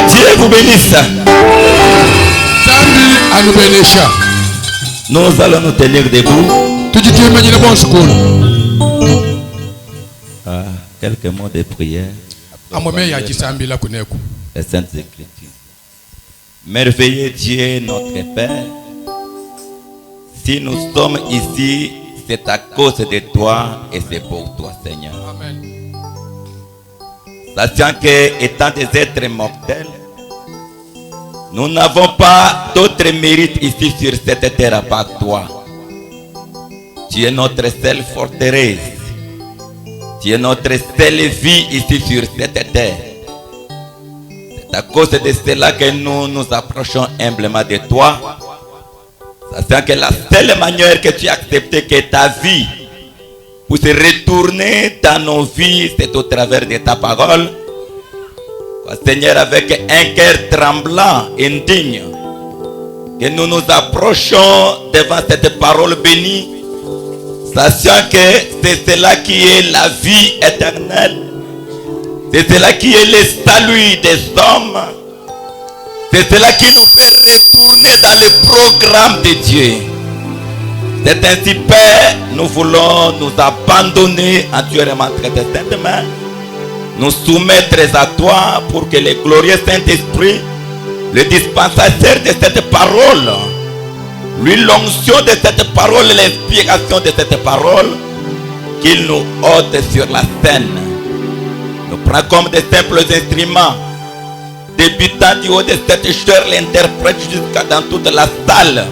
Dieu vous bénisse. Nous allons nous tenir debout. Quelques mots de prière. Les Saintes Écritures. Merveilleux Dieu, notre Père, si nous sommes ici, c'est à cause de toi et c'est pour toi, Seigneur. Amen. Sachant que, étant des êtres mortels, nous n'avons pas d'autre mérite ici sur cette terre à part toi. Tu es notre seule forteresse. Tu es notre seule vie ici sur cette terre. C'est à cause de cela que nous nous approchons humblement de toi. Sachant que la seule manière que tu as accepté que ta vie pour se retourner dans nos vies, c'est au travers de ta parole. Seigneur, avec un cœur tremblant, indigne, que nous nous approchons devant cette parole bénie, sachant que c'est cela qui est la vie éternelle, c'est cela qui est le salut des hommes, c'est cela qui nous fait retourner dans le programme de Dieu. C'est ainsi, Père, nous voulons nous abandonner entièrement entre tes saintes mains, nous soumettre à toi pour que le glorieux Saint-Esprit, le dispensateur de cette parole, lui l'onction de cette parole, l'inspiration de cette parole, qu'il nous ôte sur la scène, nous prend comme des simples instruments, débutant du haut de cette chair, l'interprète jusqu'à dans toute la salle,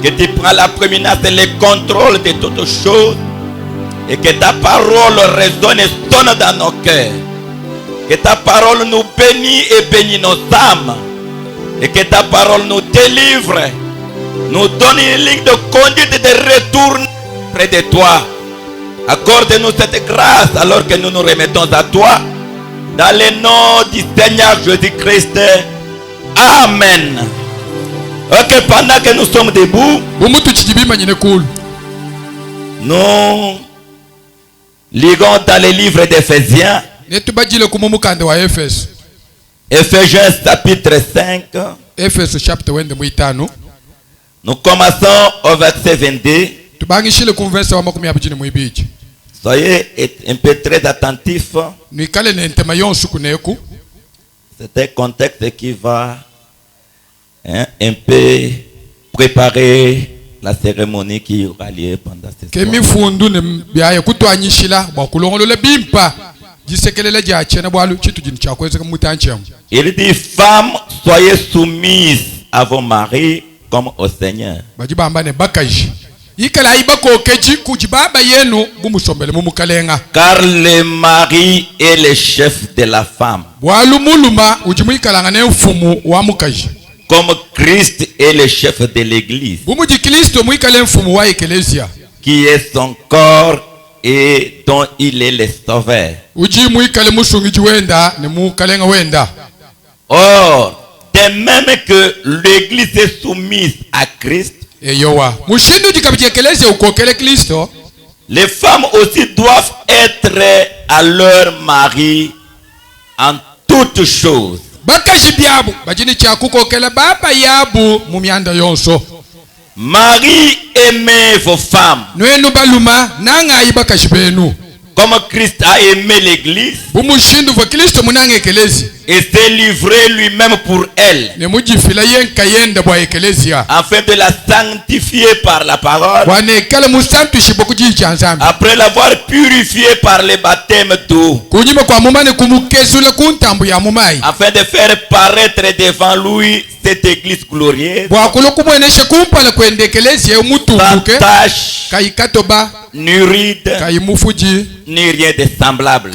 que tu prends la prééminence et le contrôle de toutes choses, et que ta parole résonne et sonne dans nos cœurs. Que ta parole nous bénit et bénit nos âmes. Et que ta parole nous délivre. Nous donne une ligne de conduite de retour près de toi. Accorde-nous cette grâce alors que nous nous remettons à toi. Dans le nom du Seigneur Jésus-Christ. Amen. Ok, pendant que nous sommes debout, nous lisons dans le livre d'Éphésiens, Éphésiens chapitre 5, nous commençons au verset 22. Soyez un peu très attentifs. C'est un contexte qui va un peu préparer la cérémonie qui aura lieu pendant cette soirée. Il dit, femmes, soyez soumises à vos maris comme au Seigneur. Car le mari est le chef de la femme, comme Christ est le chef de l'église, qui est son corps et dont il est le sauveur. Or, de même que l'église est soumise à Christ, les femmes aussi doivent être à leur mari en toutes choses. Marie, aimez vos femmes comme Christ a aimé l'église et s'est livré lui-même pour elle, afin de la sanctifier par la parole, après l'avoir purifiée par le baptême d'eau, afin de faire paraître devant lui cette église glorieuse, sans tache, ni ride, ni rien de semblable,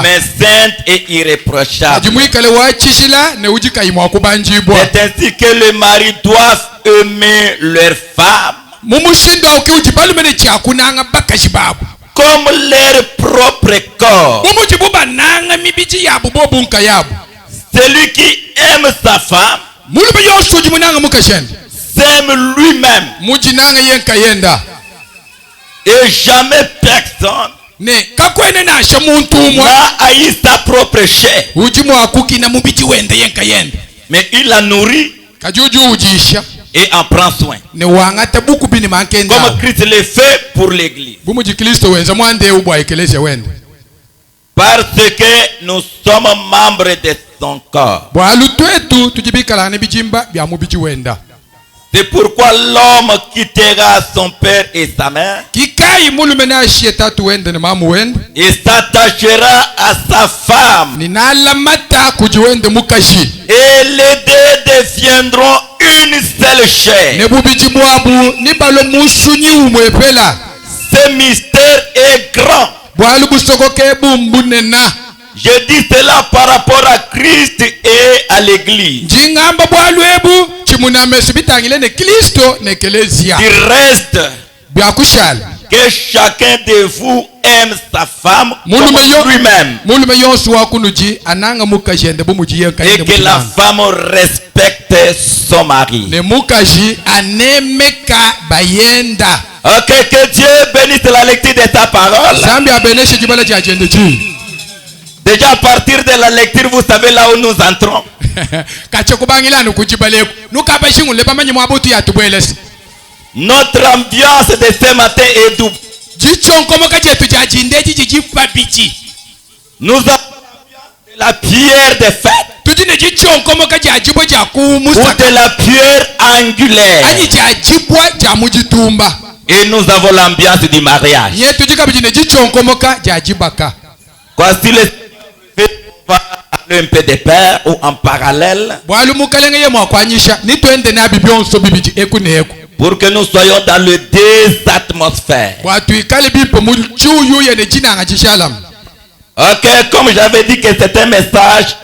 mais sainte et irréprochable. C'est ainsi que les maris doivent aimer leur femme comme leur propre corps. Celui qui aime sa femme s'aime lui-même, et jamais personne ne kakwene nasha muntu umwa n'a haï sa propre chair, ujimu akukina mubiti wende yenka yende mais il la nourrit kajuju ujisha et en prend soin. ne wangata buku bini mankenda Comme Christ le fait pour l'église. bumuji Kristo wenza mwande ubwa ekeleze wende Parce que nous sommes membres de son corps. bwalu twetu tujibikala ne bijimba bya mubiti wenda. C'est pourquoi l'homme quittera son père et sa mère kikai mulume na shietatu wende ne mamu wende et s'attachera à sa femme. ninalamata kujiwende mukashi Et les deux deviendront une seule chair. ne bubiji bwabu nibalo musunyi umwepela. Ce mystère est grand. bwalu busokoke bumbunena Je dis cela par rapport à Christ et à l'église. njingamba bwalu ebu chimunamesi bitangile ne Kristo ne kelezia Il reste byakushala que chacun de vous aime sa femme comme lui-même. mulume yonsi wakunuji ananga mukajende bumuji yenka Et que la femme respecte son mari. ne mukaji anemeka bayenda. Ok, que Dieu bénisse la lecture de sa parole. Zambi abeneshe jibala cha agenda ji. Déjà à partir de la lecture, vous savez là où nous entrons. Kache kubangila nukujibale nukabashingu le bamanyi mwabutu ya tubwelesi. Notre ambiance de ce matin est double. Jichonkomo kaje tujajindeji jijipabichi. Nous avons l'ambiance de la pierre de fête Tujine jichonkomo kaje ajibo ja ou kumusaka. de la pierre angulaire. Ani jajibwa jamujitumba. Et nous avons l'ambiance du mariage. Nye tujikabijine jichonkomo ka jajibaka. Voici le on va aller un peu de pair ou en parallèle Bwalu mukalenge ye mwakwanyisha nitwende na bibionso bibiji eku ne eku. pour que nous soyons dans les deux atmosphères. Bwatu ikale bipo muchuyu ye ne jina ngajishalam. Ok, comme j'avais dit que c'est un message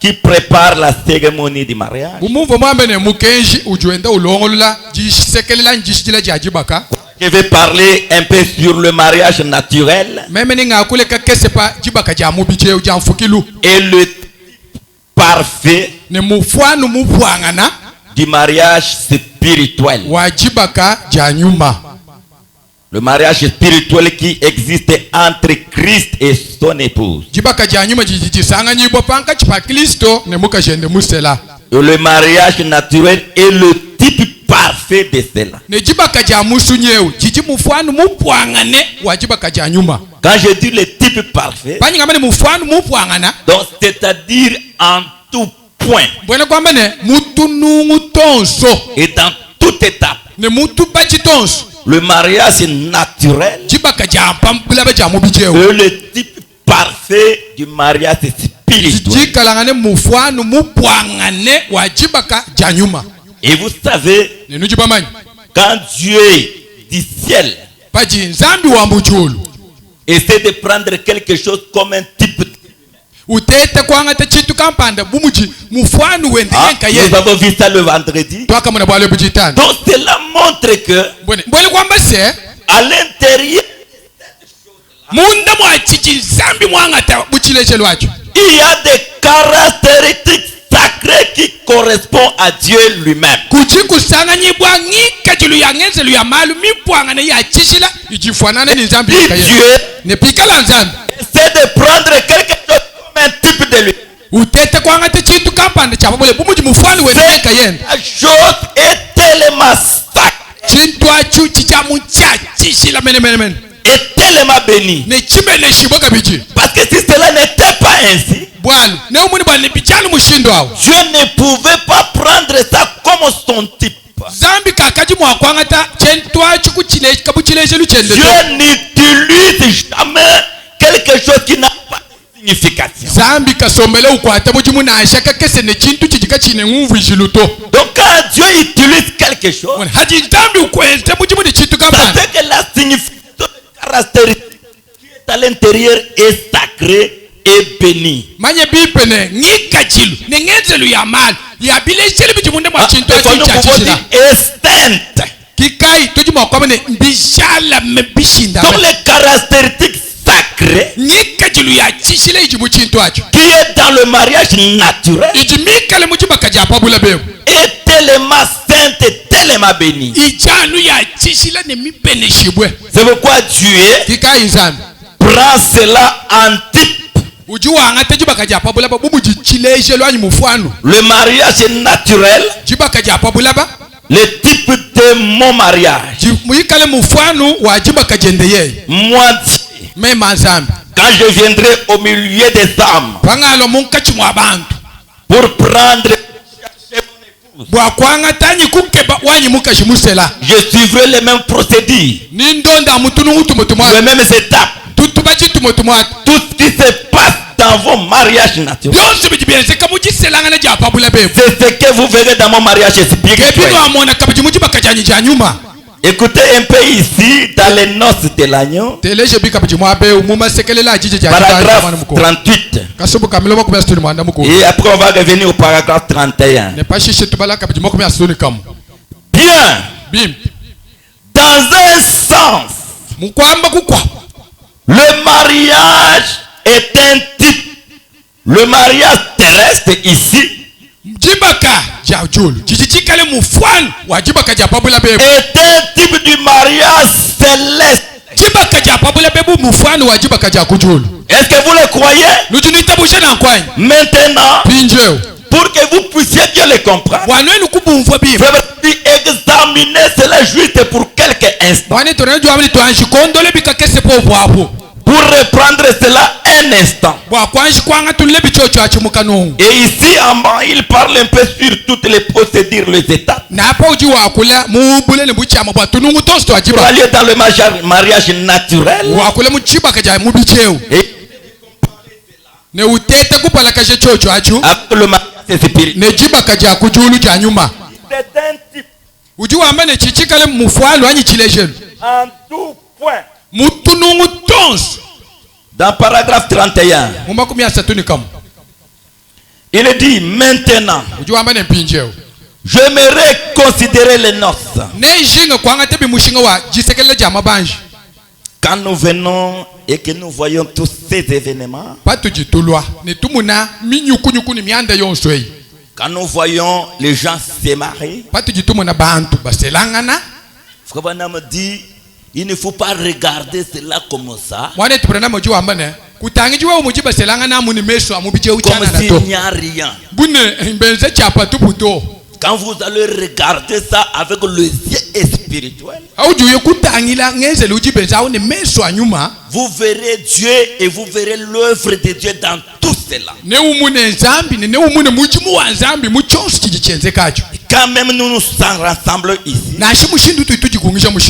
qui prépare la cérémonie du mariage. Bumuvo mwambe ne mukenji ujuenda ulongolula jisekelela njishila jajibaka. Je vais parler un peu sur le mariage naturel Meme ni ngakule kakesepa jibaka jamubiche ujamfukilu. et le parfait Ne mufwanu mufwangana du mariage spirituel. wajibaka janyuma. Le mariage spirituel qui existe entre Christ et son épouse. Jibaka janyuma jijisanga nyibo panka chipa Kristo ne mukajende musela. Et le mariage naturel est le type parfait de cela. Ne jibaka jamusu nyeu jiji mufwanu mufwangane wajibaka janyuma. Quand je dis le type parfait, Banyi ngamane mufwanu mufwangana donc c'est-à-dire en tout point bwene kwamba ne mutu nungu tonso et dans toute étape. ne mutu bachi tonso Le mariage naturel jibaka jampambula bajamubiche est le type parfait du mariage spirituel. jikalangane mufwanu mupwangane wajibaka janyuma. Et vous savez, Ne nujibamanyi quand Dieu du ciel paji nzambi wa mbujulu essaie de prendre quelque chose comme un type, utete kwangata chitu kampanda bumuji mufwanu wende yenka nous ye avons vu ça le vendredi. twaka muna bwale bujitana Donc cela montre que mbone kwamba se à l'intérieur munda mwa chichi nzambi mwangata buchileshe lwacho il y a des caractéristiques sacrées qui correspondent à Dieu lui-même. kuchikusanga nyibwa ngika jilu ya ngenzelu ya malu mipwangane ya chishila ijifuanane ni nzambi Si yenka ye Dieu ne pikala nzambi essaie de prendre quelque chose comme un type de lui, utete kwangata chitu kampanda chapabole bumuji mufwanu wende yenka ye la chose est tellement sacrée chintu achu chichamu cha chishila mene et tellement bénie. ne chimene shiboka biji Parce que si cela n'était pas ainsi, bwana ne umuni bwana bichanu mushindo awo Dieu ne pouvait pas prendre ça comme son type. zambi kakaji mwakwangata chentwachu kuchile kabuchileshe luchendete Dieu n'utilise jamais quelque chose qui n'a pas de signification. zambi kasombele ukwata buji munashaka kese ne chintu chijika chine nguvu ishiluto Donc quand Dieu utilise quelque chose, haji zambi ukwete buji muni chitu ça kampanda fait que la signification de caractéristique qui est à l'intérieur est sacrée et bénie. manye bipene ngika chilu ne ngenzelu ya mali ya bileshele buji munde mwa chintu Et achu nous pouvons chachishila dire est sainte. kikai tuji mwakwamene mbishala mbishinda Donc les caractéristiques sacrées ngika chilu ya chishila ijibu chintu achu qui est dans le mariage naturel ijimikale muji bakajapabula bewu est tellement sainte et tellement bénie. ijanu ya chishila ne mipene shibwe C'est pourquoi Dieu kikai nzambi prend cela en type. Le mariage est naturel. Le type de mon mariage. Quand je viendrai au milieu des âmes pour prendre, je suivrai les mêmes procédures, les mêmes étapes. Tout ce qui se passe dans vos mariages naturels, c'est ce que vous verrez dans mon mariage spirituel. Écoutez un peu ici, dans les noces de l'agneau, paragraphe 38. Et après on va revenir au paragraphe 31. Bien. Dans un sens, le mariage est un type. Le mariage terrestre ici est un type du mariage céleste. Est-ce que vous le croyez? Maintenant, pour que vous puissiez bien le comprendre, examiner cela juste pour quelques instants. Pour reprendre cela un instant. Et ici en bas, il parle un peu sur toutes les procédures, les étapes. Pour aller dans le mariage naturel. Et avec le mariage spirituel. C'est un type. En tout point. Dans paragraphe 31, il dit maintenant, j'aimerais considérer les noces. Quand nous venons et que nous voyons tous ces événements, quand nous voyons les gens se marier, Frère me dit, il ne faut pas regarder cela comme ça, comme s'il n'y a rien. Quand vous allez regarder ça avec le yeux spirituel, vous verrez Dieu et vous verrez l'œuvre de Dieu dans tout cela. Quand même nous nous rassemblons ici,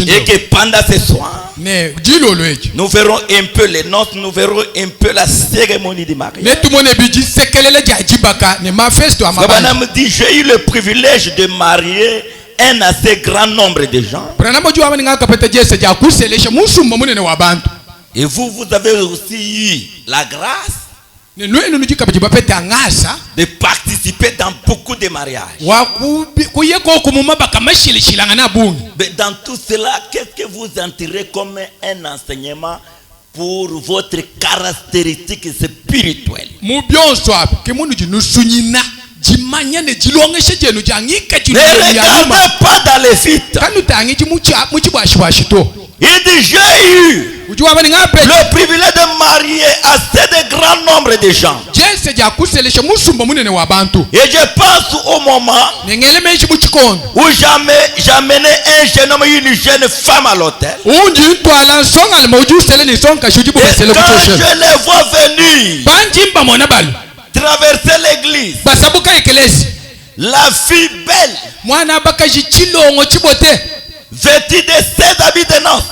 et que pendant ce soir, nous verrons un peu les noces, nous verrons un peu la cérémonie du mariage. Me dit, j'ai eu le privilège de marier un assez grand nombre de gens. Et vous avez aussi eu la grâce de participer dans beaucoup de mariages. Mais dans tout cela, qu'est-ce que vous en tirez comme un enseignement pour votre caractéristique spirituelle? Ne regardez pas dans les sites. Il dit, j'ai eu le privilège de marier assez de grand nombre de gens. Et je pense au moment où j'amenais un jeune homme et une jeune femme à l'hôtel. Et quand je les vois venir traverser l'église, la fille belle, vêtue de 7 habits de noces,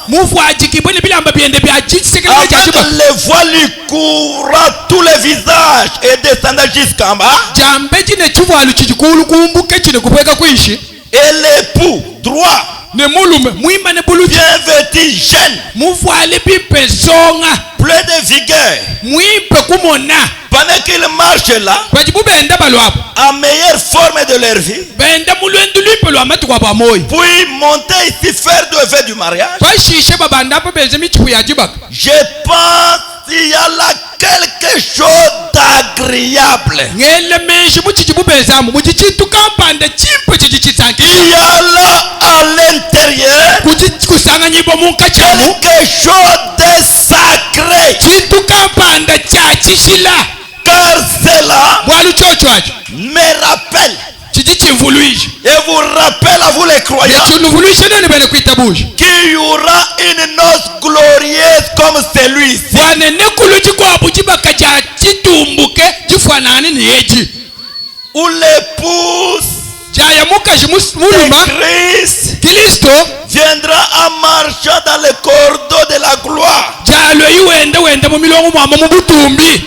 avec les voiles couvrant tous les visages et descendant jusqu'en bas, et l'époux droit, bien vêtu, jeune, plein de vigueur, pendant qu'ils marchent là, en meilleure forme de leur vie, puis monter ici faire de fête du mariage. Je pense qu'il y a là quelque chose d'agréable. Il y a là à l'intérieur quelque chose de sacré. chishila Car cela bwalu chochwacho me rappelle chiji chimvuluisha et vous rappelle à vous les croyants nechunuvuluisha nene bene kuitabusha qu'il y aura une noce glorieuse comme celui-ci. bwane nekulu chikwabu chibaka cha chitumbuke chifanane neyechi Où l'épouse chaya mukashi de muluma Christ kristo viendra en marchant dans le corridor de la gloire. jalo iwende mu milongo mwama mu butumbi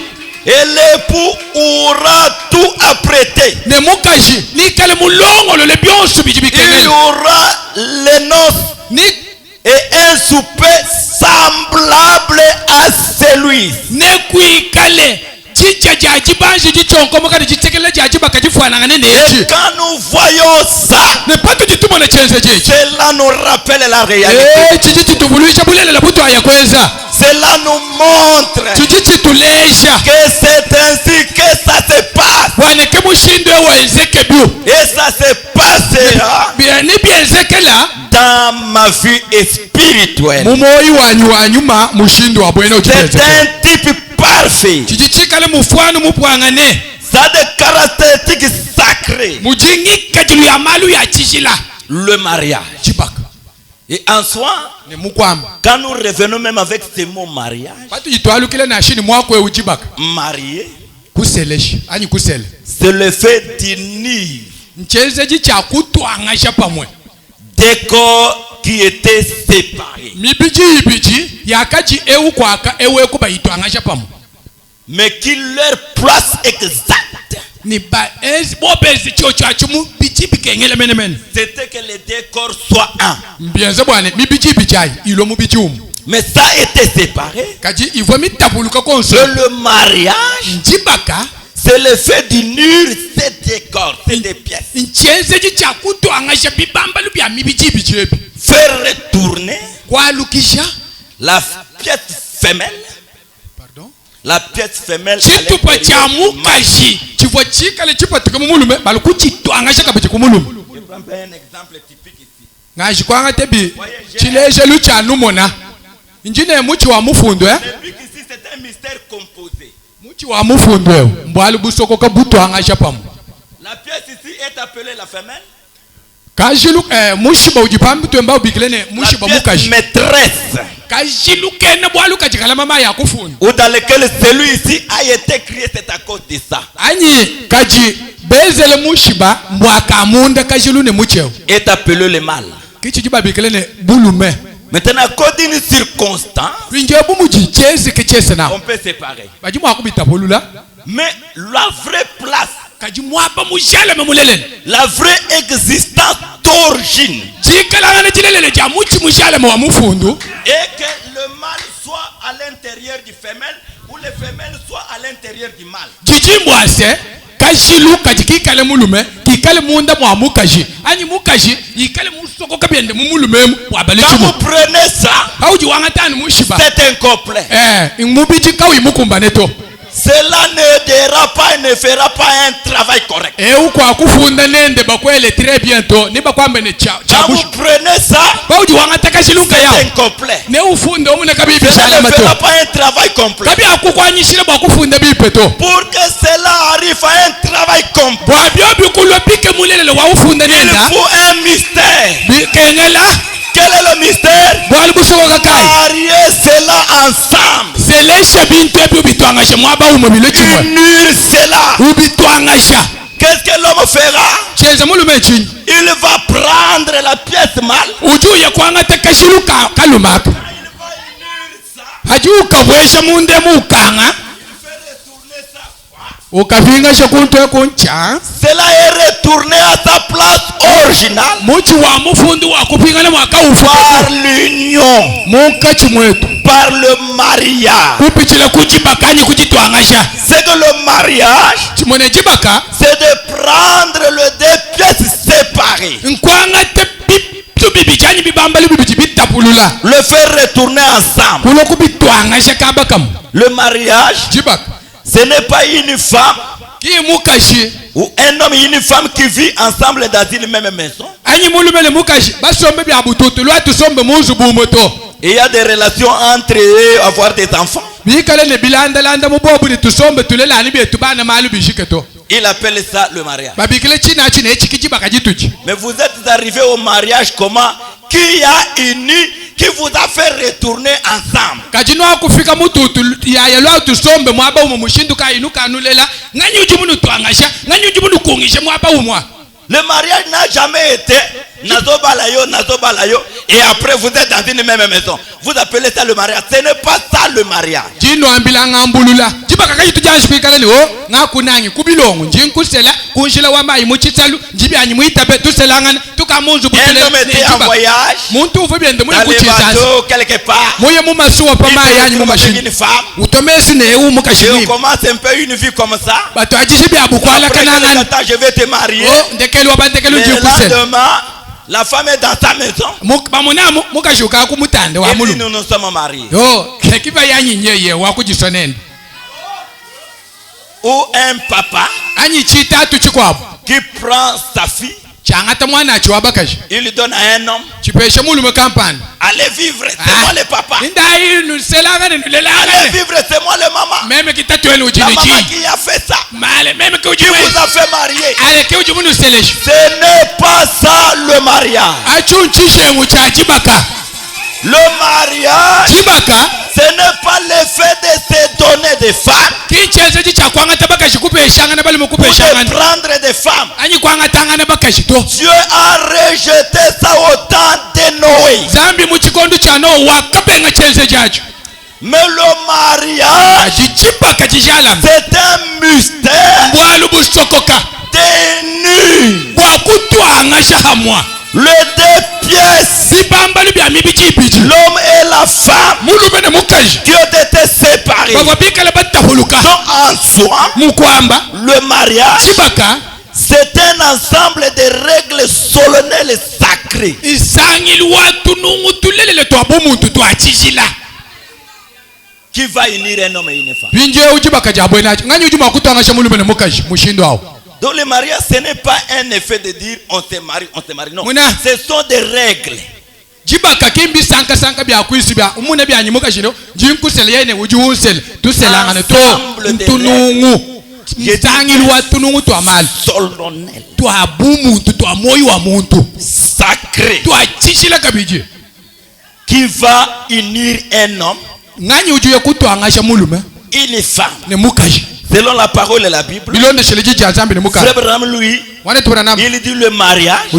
Et l'époux aura tout apprêté. ne mukashi nikale mulongolo le byonso Il y bijibikengele aura les noces ni et un souper semblable à celui. nekwikale chicha cha chibanji chichonkomo kati chitekele cha chibaka chifanane Et nechi quand nous voyons ça, ne patu chitumone chenze chechi cela nous rappelle la réalité. chichi chituvuluisha bulelela butwaya kweza Cela nous montre chichi chitulesha que c'est ainsi que ça se passe. bwaneke mushindo ewenzeke byu Et ça se passera byani byenzekela dans ma vie spirituelle. mumoyi wanyu wanyuma mushindo wabwene C'est uchiteze un type parfait. chichi chikale mufwanu mupwangane Ça a des caractéristiques sacrées. mujingika chilu ya malu ya chishila Le mariage. chibaka Et en soi, ne mukwamba quand nous revenons même avec ce mot mariage, patu yitwalukile na shini mwako ewu chibaka marié, kuseleshi anyi kusele c'est le fait d'unir nchezeji cha kutwangasha pamwe des corps qui étaient séparés, mibiji ibiji yakachi ewu kwaka ewu ekuba yitwangasha pamwe mais qui leur place exacte, ni ba ezi bobezi chocho achumu biji bikengele mene mene c'était que les deux corps soient un. mbienze bwane mibiji ibichai ilo mubiji umu Mais ça a été séparé. kaji ivo mitabuluka konso Le mariage, njibaka c'est le fait d'unir ces deux corps, ces deux pièces. nchezeji cha kutwangasha bibambalu bya mibiji ibiji ebi Faire retourner kwalukisha la pièce femelle. pardon La pièce femelle. à chitupa cha l'intérieur du mâle. mukashi chivo chikale chipatika mumulume baluku chitwangasha kabichi kumulume Je prends un exemple typique ici. ngajikwanga tebi chilejelu cha numona injine muchi wa mufundo Depuis qu'ici, c'est un mystère composé. muchi wa mufundo mbwalu busoko ka butwangasha pamu La pièce ici est appelée la femelle. kajilu mushiba ujipambi twemba ubikilene La mushiba pièce mukashi maîtresse. kajilu kene bwalu kajikala mama ya kufundo Ou dans lequel celui-ci a été créé, c'est à cause de ça. anyi kaji bezele mushiba mbwaka munda kajilu ne mucheo Est appelé le mâle. kichi jiba bikilene bulume Maintenant, à cause d'une circonstance, kwinje bumuji chezi kechese na on peut séparer. baji mwakubita bolula Mais la vraie place, kaji mwaba mujale memulelene la vraie existence d'origine, jikalangana chilelele cha muchi mujale wa mufundu est que le mâle soit à l'intérieur du femelle ou le femelle soit à l'intérieur du mâle. jijimbwase kashilu kaji kikale mulume kikale munda mwa mukashi anyi mukashi yikale musoko kabyende mumulumemu Quand wabalichimu vous prenez ça, hauji wangatani mushiba c'est un complet. ngumubiji kawi mukumbane to Cela ne dira pas et ne fera pas un travail correct. ukwa kufunda nende bakwele très bientôt ni bakwambe ne cha Quand vous bush prenez ça, hauji wangata kashiluka c'est yao incomplet. ne ufunda omune kabibi Cela shala ne mato fera pas un travail complet. kabi akukwanyishile bakufunda bipeto Pour que cela arrive à un travail complet, bwabyo bikulwa pike mulelele wa ufunda il nenda faut un mystère. bikengela Quel est le mystère? bwali busokoka kai Marier cela ensemble. selesha bintu ebyo bitwangasha mwaba umo bilo chimwe Unir cela. ubitwangasha Qu'est-ce que l'homme fera? chenza mulume chini Il va prendre la pièce mâle. ujuye kwangata kashiluka kalumaka Il va unir ça. haji ukabwesha munde mukanga Il fait retourner ça. ukavingasha kuntu ekuncha Cela est retourné à sa place originale muchi wa mufundi wakupingana mwaka ufu par l'union, munkachi mwetu par le mariage. kupichila kuchibakanyi kuchitwangasha C'est que le mariage, chimwene chibaka c'est de prendre les deux pièces séparées, nkwangate bitu bibichanyi bibambali bibichi bitapulula le faire retourner ensemble. kulo kubitwangasha kabakamu Le mariage, chibaka ce n'est pas une femme ki mukashi ou un homme et une femme qui vivent ensemble dans une même maison. anyi mulumele mukashi basombe bya bututu lwa tusombe munzu bumoto Et il y a des relations entre eux, avoir des enfants. bikale ne bilanda landa mubobu ni tusombe tulela ani betu bana malu bishiketo. Il appelle ça le mariage. Babikile china chine echikiji bakajituji. Mais vous êtes arrivé au mariage comment? Qui a uni, qui vous a fait retourner ensemble. Kajino kufika mutu ya yelo tusombe mwaba umushinduka inuka nulela ngani ujumunu tuangasha ngani ujumunu kuongisha mwaba umwa. Le mariage n'a jamais été Nazobalayo, et après vous êtes dans une même maison. Vous appelez ça le mariage. Ce n'est pas ça le mariage. Jino ambila ngambulula. Jiba kakayi tujanshi kwikala ni o ngakunangi kubilongo njinkusela kunshila wamba imuchitsalu njibi anyi muitabe tuselangana tukamunzu butele. Un homme était en voyage. Muntu uvubiende muye dans les bateaux quelque part. Muye mumasuwa pama yanyi mumashini. Une femme. Utomesi ne u mukashini. Et on commence un peu une vie comme ça. Bato ajishi abukwala kanangana. Je vais te marier. Oh ndekeli wabantekeli njikusela. La femme est dans sa maison. Nous nous sommes mariés. Ou un papa qui prend sa fille, il lui donne à un homme. Allez vivre, c'est moi le papa. Allez vivre, c'est moi le maman. La maman qui a fait ça, qui vous a fait marier. Ce n'est pas ça le mariage. Le mariage, ce n'est pas le fait de se donner des femmes, ou de prendre des femmes. Dieu a rejeté ça au temps de Noé. Mais le mariage, c'est un mystère tenu. Les deux pièces, l'homme et la femme, qui ont été séparés, sont en soi. Le mariage, c'est un ensemble de règles solennelles et sacrées qui va unir un homme et une femme. Donc le mariage, ce n'est pas un effet de dire on se marie. Non, ce sont des règles. Sacré qui va unir un homme, une femme. Selon la parole et la Bible, Frère Branham, lui, il dit le mariage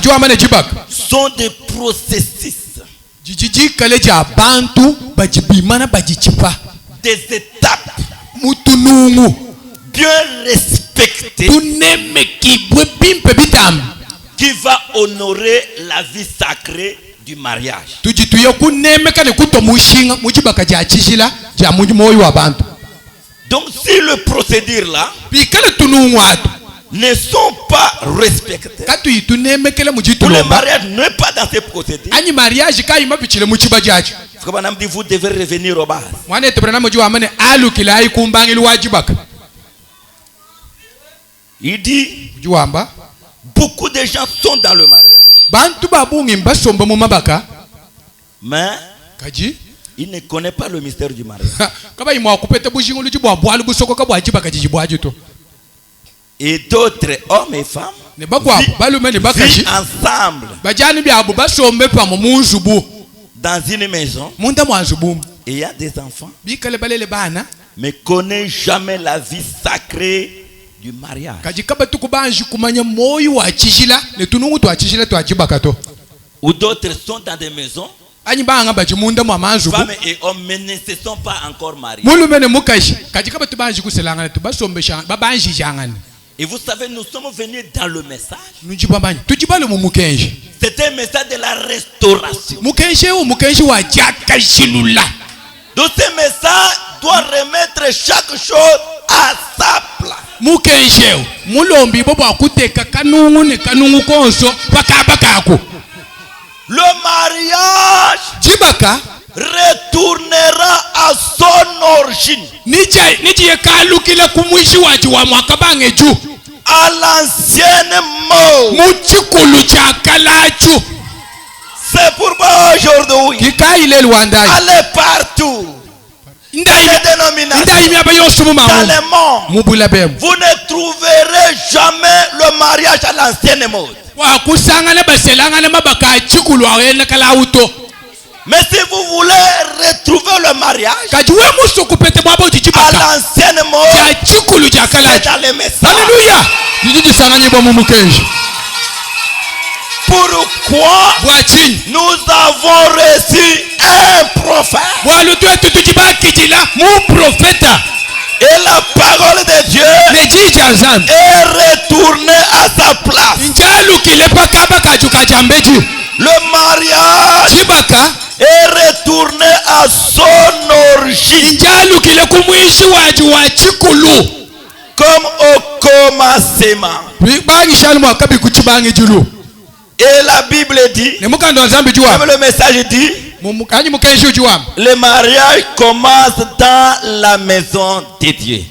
sont des processus, des étapes bien respectées qui va honorer la vie sacrée du mariage. Donc si le procédure là ne sont pas respectés, le mariage n'est pas dans ces procédures. Vous devez revenir au bas. Il dit beaucoup de gens sont dans le mariage, mais il ne connaît pas le mystère du mariage. Et d'autres hommes et femmes vivent ensemble dans une maison, et il y a des enfants, mais ne connaissent jamais la vie sacrée du mariage. Ou d'autres sont dans des maisons, femmes et hommes, mais ne se sont pas encore mariés. Et vous savez, nous sommes venus dans le message. C'est un message de la restauration. Donc ce message doit remettre chaque chose à sa place. Le mariage retournera à son origine, à l'ancienne mode. C'est pourquoi aujourd'hui, allez partout, les dénominations, dans les mondes, vous ne trouverez jamais le mariage à l'ancienne mode. Mais si vous voulez retrouver le mariage à l'ancienne mode, c'est dans les messages. Alléluia. Pourquoi nous avons reçu un prophète et la parole de Dieu est retournée à sa place. Le mariage est retourné à son origine comme au commencement. Et la Bible dit, même le message dit, le mariage commence dans la maison de Dieu.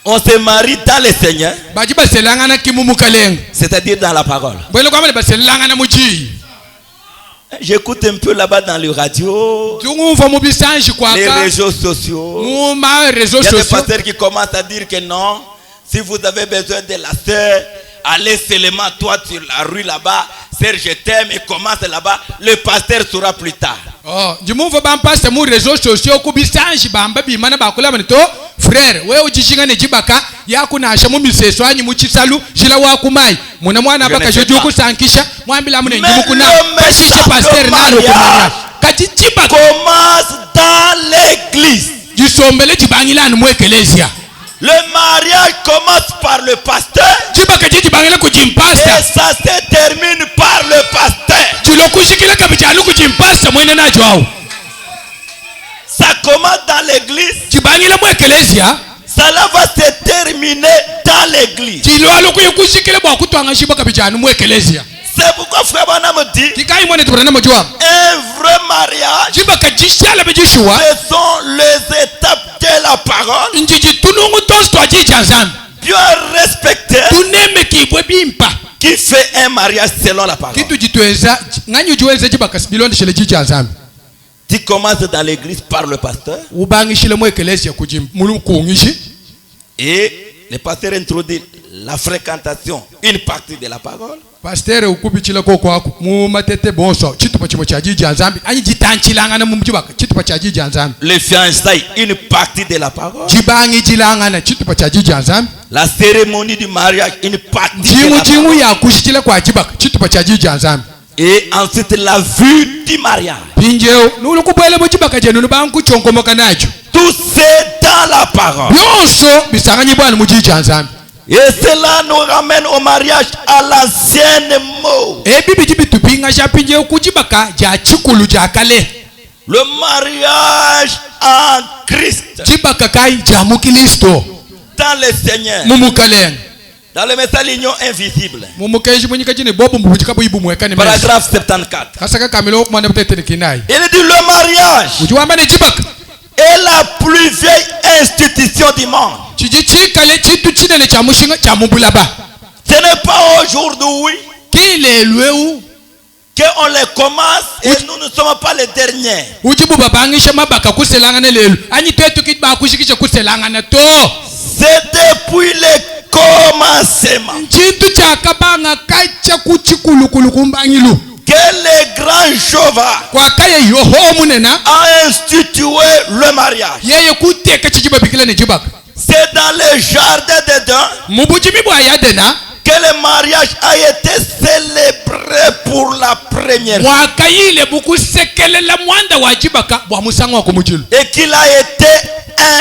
On se marie dans le Seigneur, c'est-à-dire dans la parole. J'écoute un peu là-bas dans le radio, les réseaux sociaux. Il y a des pasteurs qui commencent à dire que non, si vous avez besoin de la sœur, allez seulement toi sur la rue là-bas, sœur je t'aime et commence là-bas, le pasteur sera plus tard. Frère, wewe ujishinga ne jibaka yako na ashamu miseso anyi muchisalu jila wakumai muna mwana baka jojo kusankisha mwambila mune njimukuna peshiche pasteur nalo kumanya kati jibaka commence dans l'église. Jisombele jibangila nu eklesia. Le mariage commence par le pasteur jibaka jibangila kujimpasta et ça se termine par le pasteur. Jilokushikila kabijalu kujimpasta mwene na jwao. Ça commence dans l'église. Cela va se terminer dans l'église. C'est pourquoi frère Branham dit un vrai mariage, ce sont les étapes de la parole bien respectées qui fait un mariage selon la parole. Tu commences dans l'église par le pasteur. Et le pasteur introduit la fréquentation, une partie de la parole. Les fiançailles, une partie de la parole. La cérémonie du mariage, une partie de la parole. Et ensuite la vue du mariage. Tout c'est dans la parole. Et cela nous ramène au mariage à l'ancienne mode. Le mariage en Christ. Dans le Seigneur. Dans le message l'union invisible. Paragraphe 74. Il dit le mariage est la plus vieille institution du monde. Ce n'est pas aujourd'hui qu'on les commence et nous ne sommes pas les derniers. C'est depuis le commencement que le grand Jéhovah a institué le mariage. C'est dans le jardin d'Éden que le mariage a été célébré pour la première fois. Et qu'il a été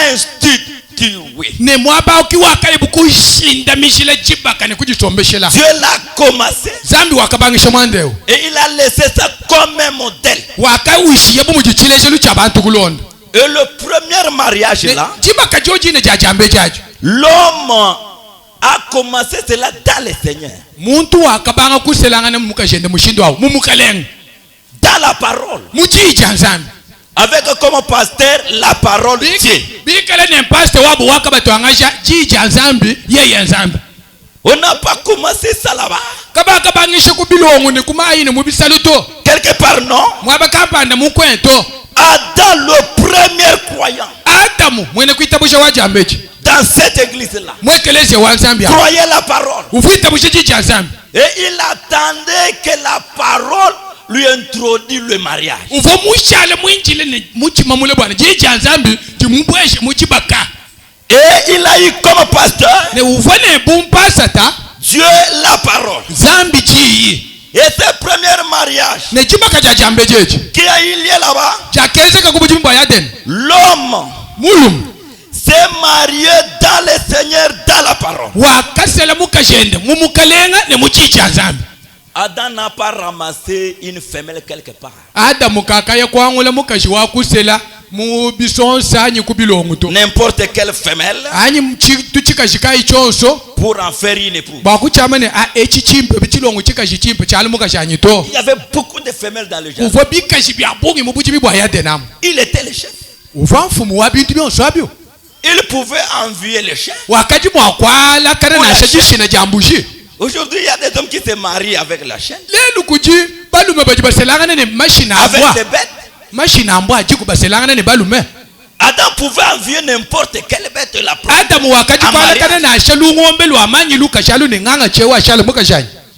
institué. Dieu l'a commencé et il a laissé ça comme un modèle. Et le premier mariage là, l'homme a commencé cela dans le Seigneur, dans la parole, avec comme pasteur la parole de Dieu. On n'a pas commencé ça là-bas. Quelque part, non. Adam, le premier croyant, dans cette église-là, croyait la parole. Et il attendait que la parole lui introduise le mariage. Et il a eu comme pasteur Dieu la parole. Et ce premier mariage qui a eu lieu là-bas, l'homme s'est marié dans le Seigneur, dans la parole. Adam n'a pas ramassé une femelle quelque part. N'importe quelle femelle pour en faire une épouse. Il y avait beaucoup de femelles dans le jardin. Il était le chef. Il pouvait envier le chef. Aujourd'hui, il y a des hommes qui se marient avec la chaîne, avec des bêtes. Adam pouvait envier n'importe quelle bête la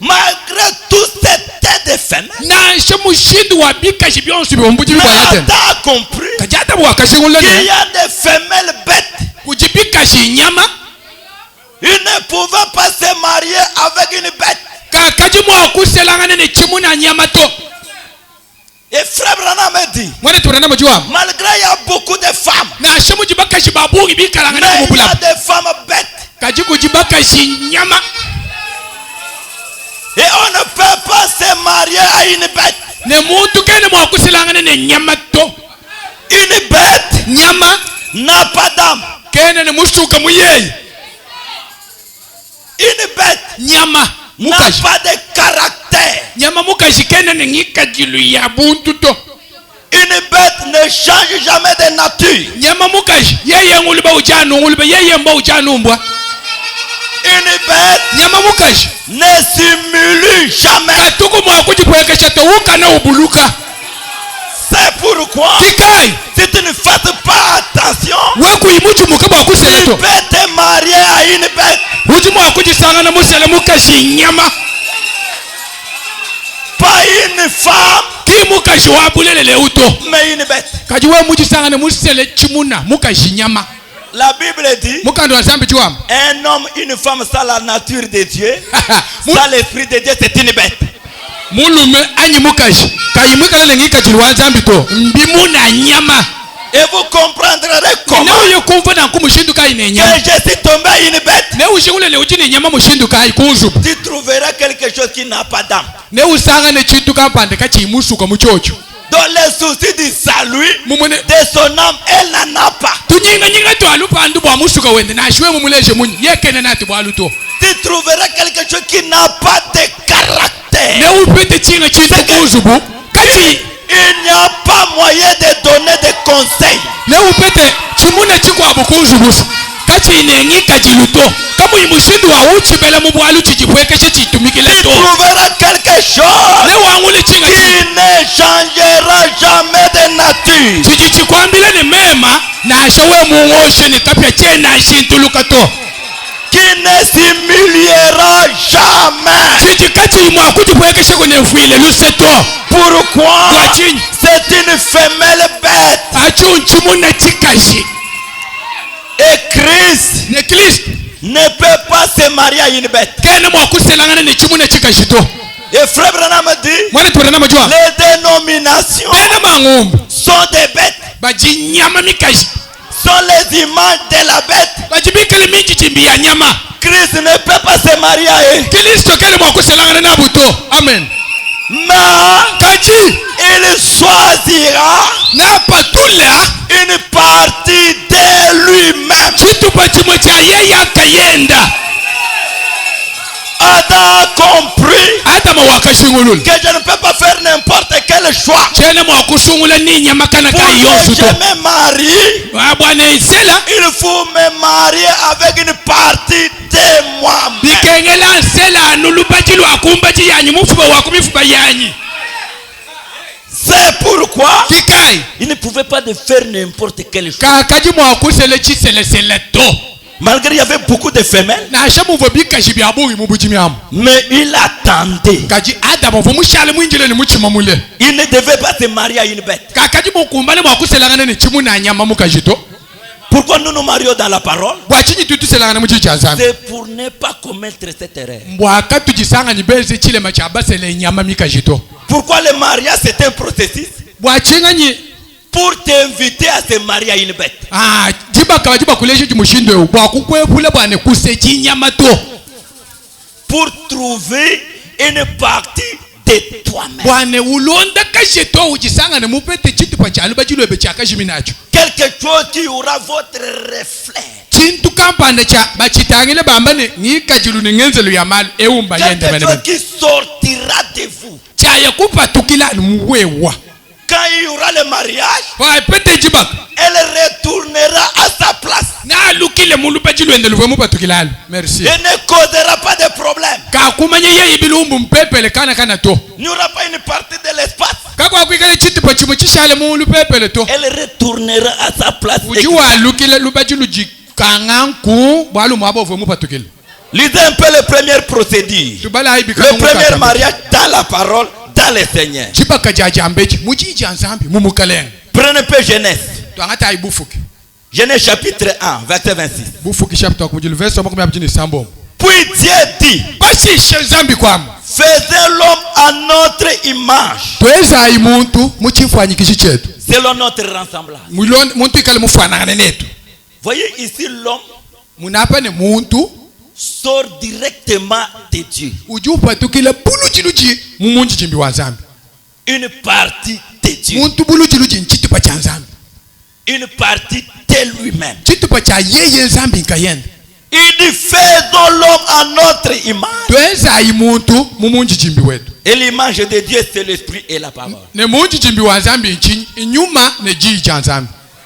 malgré tout cette de femelles, Adam a compris qu'il y a des femelles bêtes. Il ne pouvait pas se marier avec une bête. Et frère Branham me dit, malgré il y a beaucoup de femmes, mais il y a des femmes bêtes. Et on ne peut pas se marier à une bête. Une bête n'a pas d'âme. Une bête n'a pas de caractère. Une bête ne change jamais de nature. Une bête ne simule jamais. C'est pourquoi si tu ne fais pas attention, tu peux te marier à une bête. Pas une femme, mais une bête. La Bible dit, un homme, une femme sans la nature de Dieu, sans l'esprit de Dieu, c'est une bête. Et vous comprendrez comment que je suis tombé à une bête. Tu trouveras quelque chose qui n'a pas d'âme. Dans les soucis du salut de son âme, elle n'en a pas. Tu trouveras quelque chose qui n'a pas de caractère. Il n'y a pas moyen de donner des conseils. Tu trouveras quelque chose qui ne changera jamais de nature. Qui ne simulera jamais. Pourquoi? C'est une femelle bête. Et Christ ne peut pas se marier à une bête. Et frère Branham dit, les dénominations sont des bêtes, sont les images de la bête. Christ ne peut pas se marier à eux. Amen. Mais il choisira une partie de lui-même. Adam a compris que je ne peux pas faire n'importe quel choix. Pour que je me marie, il faut me marier avec une partie de moi-même. C'est pourquoi il ne pouvait pas faire n'importe quel choix. Malgré il y avait beaucoup de femelles, mais il attendait. Il ne devait pas se marier à une bête. Pourquoi nous nous marions dans la parole? C'est pour ne pas commettre cette erreur. Pourquoi le mariage c'est un processus? Pour t'inviter à se marier à une bête. Pour trouver une partie de toi-même. Quelque chose qui aura votre reflet. Quelque chose qui sortira de vous. Quand il y aura le mariage, elle retournera à sa place. Merci. Elle ne causera pas de problème. Il n'y aura pas une partie de l'espace. Elle retournera à sa place. Lisez un peu le premier procédure. Le premier mariage dans la parole, dans le Seigneur. Prenez un peu Genèse. Genèse chapitre 1, verset 26. Puis Dieu dit, faisons l'homme à notre image, selon notre ressemblance. Voyez ici l'homme sort directement de Dieu. Une partie de Dieu. Une partie de lui-même. Il dit faisons l'homme à notre image. Et l'image de Dieu c'est l'esprit et la parole.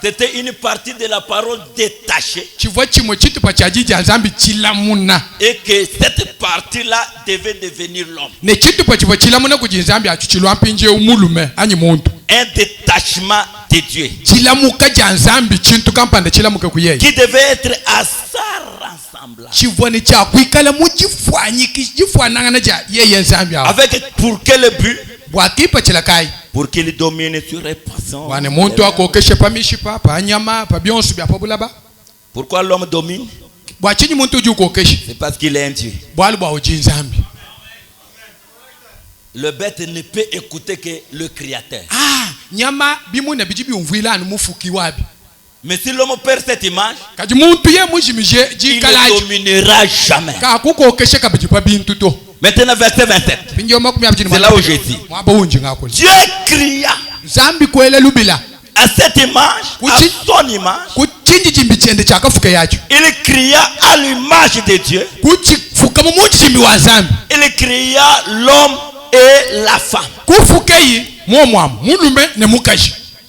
C'était une partie de la parole détachée. Et que cette partie-là devait devenir l'homme. Un détachement de Dieu. Qui devait être à sa ressemblance. Avec pour quel but? Pour qu'il domine sur les poissons. Pourquoi l'homme domine? C'est parce qu'il est un Dieu. Le bête ne peut écouter que le Créateur. Mais si l'homme perd cette image, il ne dominera jamais. Maintenant verset 27. C'est là où je dis. Dieu cria à cette image, à son image. Il cria à l'image de Dieu. Il cria l'homme et la femme.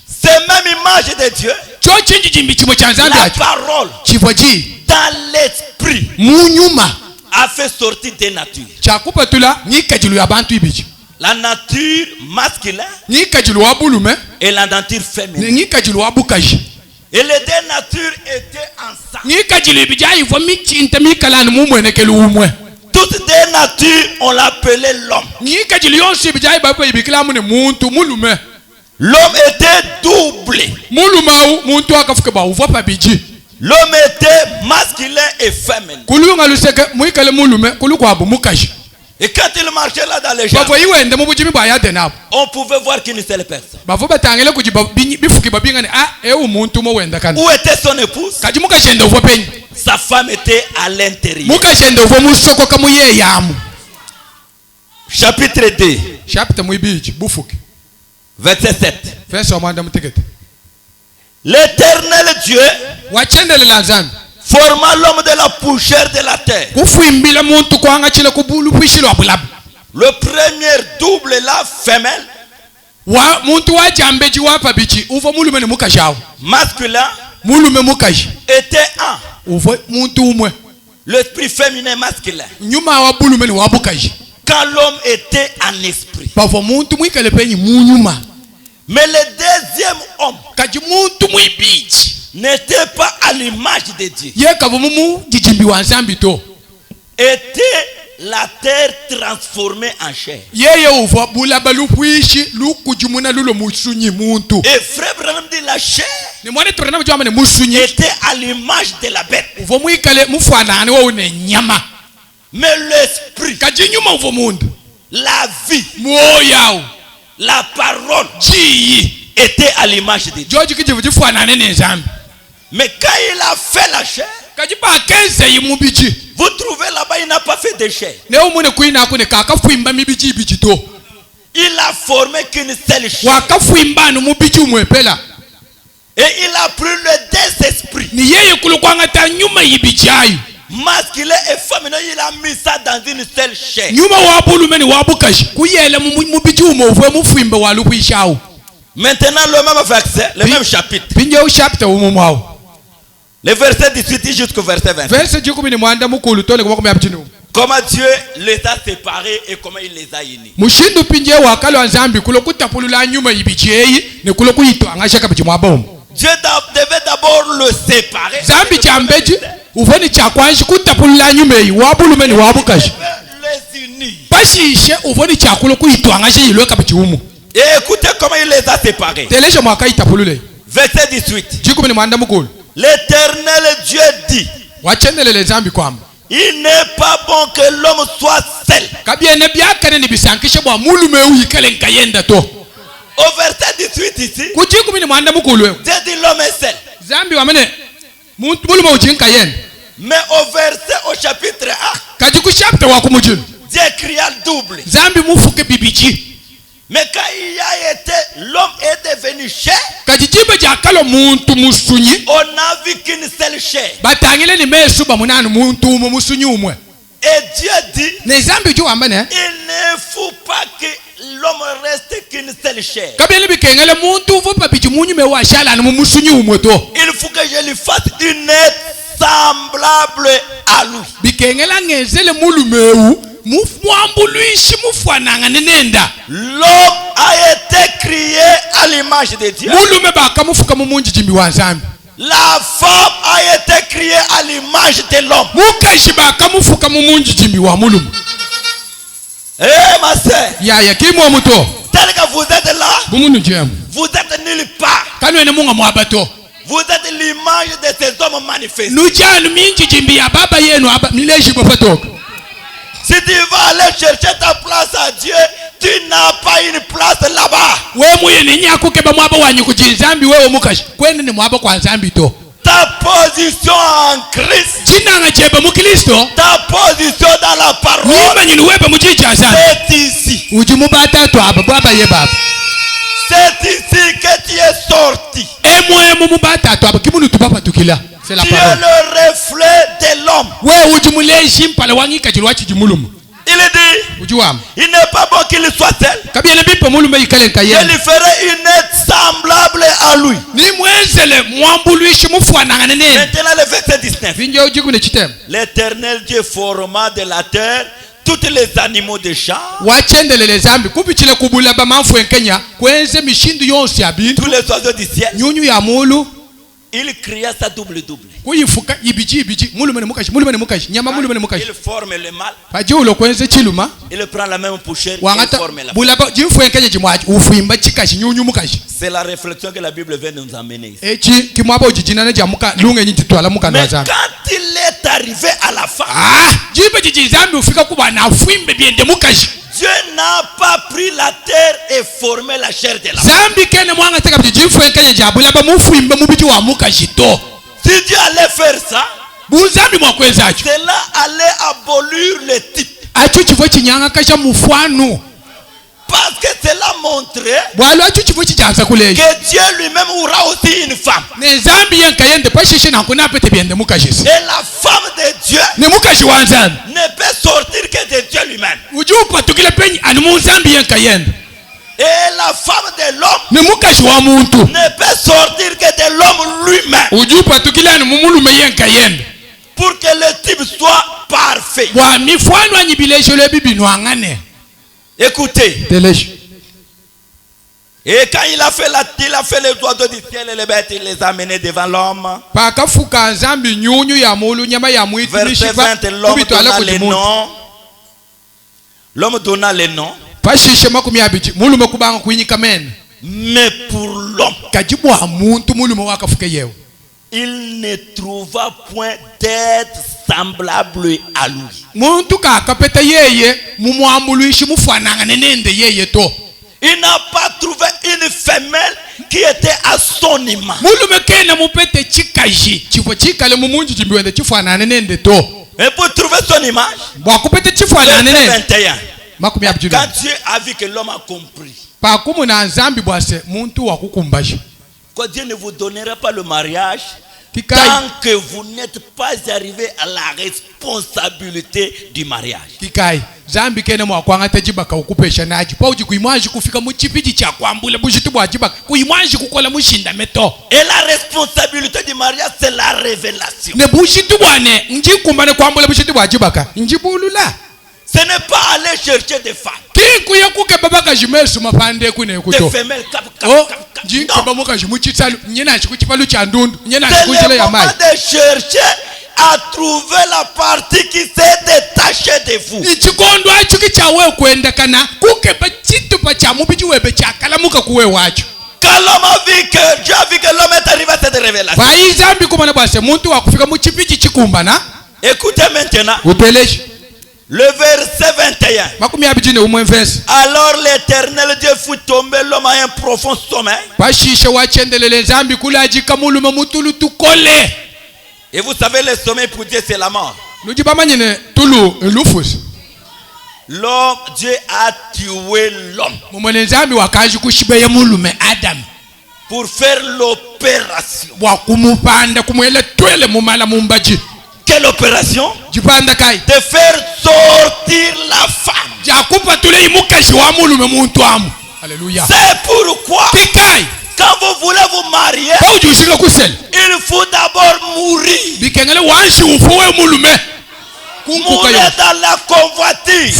C'est même image de Dieu. La parole dans l'esprit a fait sortir des natures. La nature masculine et la nature féminine. Et les deux natures étaient ensemble. Toutes deux natures, on l'appelait l'homme. L'homme était doublé. L'homme était masculin et féminin. Et quand il marchait là dans les gens, on pouvait voir qu'une seule personne. Où était son épouse? Sa femme était à l'intérieur. Chapitre 2. Verset 7. L'Éternel Dieu forma l'homme de la poussière de la terre Le premier double la femelle. Wa muntu wa jambeji wa pabichi uvo mulume ni mukashao. Masculin. Mulume mukashi. Était un. Uvo muntu umwe. L'esprit féminin masculin. Nyuma wa bulume ni wabukashi. Quand l'homme était en esprit. Pavo muntu mwikale penyi munyuma. Mais le deuxième homme. Kaji muntu mwibichi. N'était pas à l'image de Dieu. Ye kavumu jijimbi wansambi to. Était la terre transformée en chair. Yeye uvo bulabalu puishi lukujumuna lulo musunyi muntu. Et frère Branham dit la chair était à l'image de la bête. Mais l'esprit, la vie, la parole était à l'image de Dieu. Mais quand il a fait la chair, vous trouvez là-bas, il n'a pas fait de chair. Il a formé qu'une seule chair. Et il a pris le deux esprits. Masculin et féminin, il a mis ça dans une seule chair. Maintenant, le même verset, le même chapitre. Le verset 18 jusqu'au verset 20. Comment Dieu les a séparés et comment il les a unis. Dieu devait d'abord le séparer. Et écoutez comment il les a séparés. Verset 18. L'Éternel Dieu dit: il n'est pas bon que l'homme soit seul. Au verset 18 ici, Dieu dit l'homme est seul. Mais au verset, au chapitre 1, Dieu cria double. Mais quand il a été, l'homme est devenu chair. On n'a vu qu'une seule chair. Et Dieu dit, il ne faut pas que l'homme reste qu'une seule chair. Il faut que je lui fasse une être semblable à lui. L'homme a été créé à l'image de Dieu. La femme a été créée à l'image de l'homme. Eh ma soeur, tel que vous êtes là, vous êtes nulle part. Vous êtes l'image de ces hommes manifestés. Si tu vas aller chercher ta place à Dieu, tu n'as pas une place là-bas. Ta position en Christ, ta position dans la parole, c'est ici. C'est ici que tu es sorti. Tu es le reflet de l'homme. Il dit, il n'est pas bon qu'il soit seul. Je lui ferai une aide semblable à lui. Maintenant le verset 19. L'Éternel Dieu forma de la terre tous les animaux de champ, tous les oiseaux du ciel. Il cria ça double. Il forme le mâle. Il prend la même poussière et forme la femme. C'est la réflexion que la Bible vient nous emmener ici. Mais quand il est arrivé à la fin, Dieu n'a pas pris la terre et formé la chair de la femme. Si Dieu allait faire ça, cela allait abolir le type. parce que cela montrait que que Dieu lui-même aura aussi une femme. Et la femme de Dieu ne peut sortir que de Dieu lui-même. Et la femme de l'homme ne peut sortir que de l'homme lui-même. Pour que le type soit parfait. Écoutez. Et quand il a fait les oiseaux du ciel et les bêtes, il les a amenés devant l'homme. Verset 20, l'homme donna les noms. L'homme donna les noms. Mais pour l'homme, il ne trouva point d'être semblable à lui. Il n'a pas trouvé une femelle qui était à son image. Et pour trouver son image, verset 21. Quand Dieu a vu que l'homme a compris que Dieu ne vous donnera pas le mariage tant que vous n'êtes pas arrivé à la responsabilité du mariage. Et la responsabilité du mariage, c'est la révélation. Ce n'est pas aller chercher des femmes. Des femelles. Non. C'est le moment de chercher à trouver la partie qui s'est détachée de vous. Quand l'homme a vu que Dieu a vu que l'homme est arrivé à cette révélation. Écoutez maintenant. Le verset 21. Alors l'Éternel Dieu fit tomber l'homme à un profond sommeil. Et vous savez, le sommeil pour Dieu, c'est la mort. L'homme, Dieu a tué l'homme pour faire l'opération. Quelle opération? De faire sortir la femme. Alléluia. C'est pourquoi quand vous voulez vous marier, il faut d'abord mourir. Mourir dans la convoitise.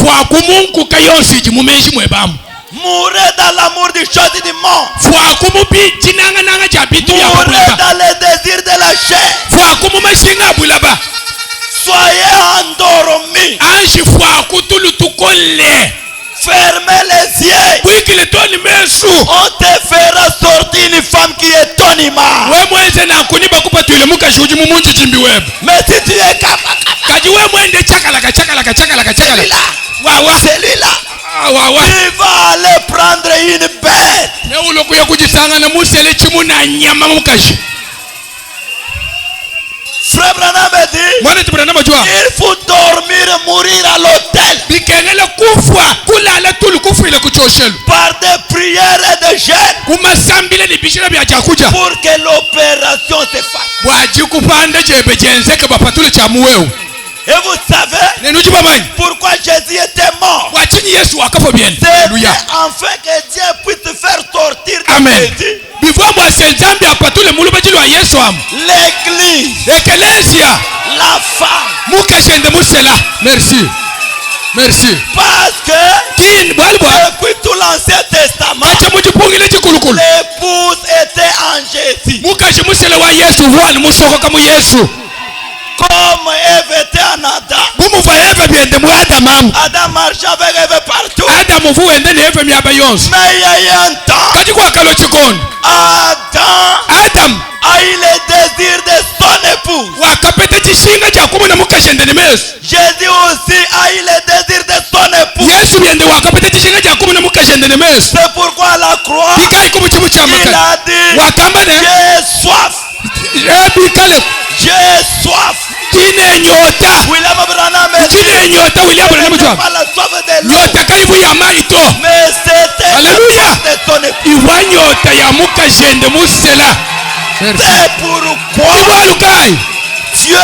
Mourir dans l'amour du chose du monde. Mourir dans les désirs de la chair. Soyez endormis. Fermez les yeux. On te fera sortir une femme qui est ton image. Mais si tu es capable, celui-là, tu vas aller prendre une bête. Frère Branham dit, il faut dormir, mourir à l'hôtel par des prières et des jeûnes pour que l'opération se fasse. Et vous savez pourquoi Jésus était mort? C'est afin que Dieu puisse faire sortir de Jésus l'église, la femme. Merci. Parce que depuis tout l'Ancien Testament, l'épouse était en Jésus. Comme Ève était en Adam. Adam marchait avec Ève partout. Mais il y a eu un temps, Adam a eu le désir de son épouse. Jésus aussi a eu le désir de son épouse. C'est pourquoi à la croix, il a dit, j'ai soif. J'ai soif. William Branham, pas la soif de l'eau, mais c'est inyota ya mukajende musela. C'est pourquoi Iwalukai. Dieu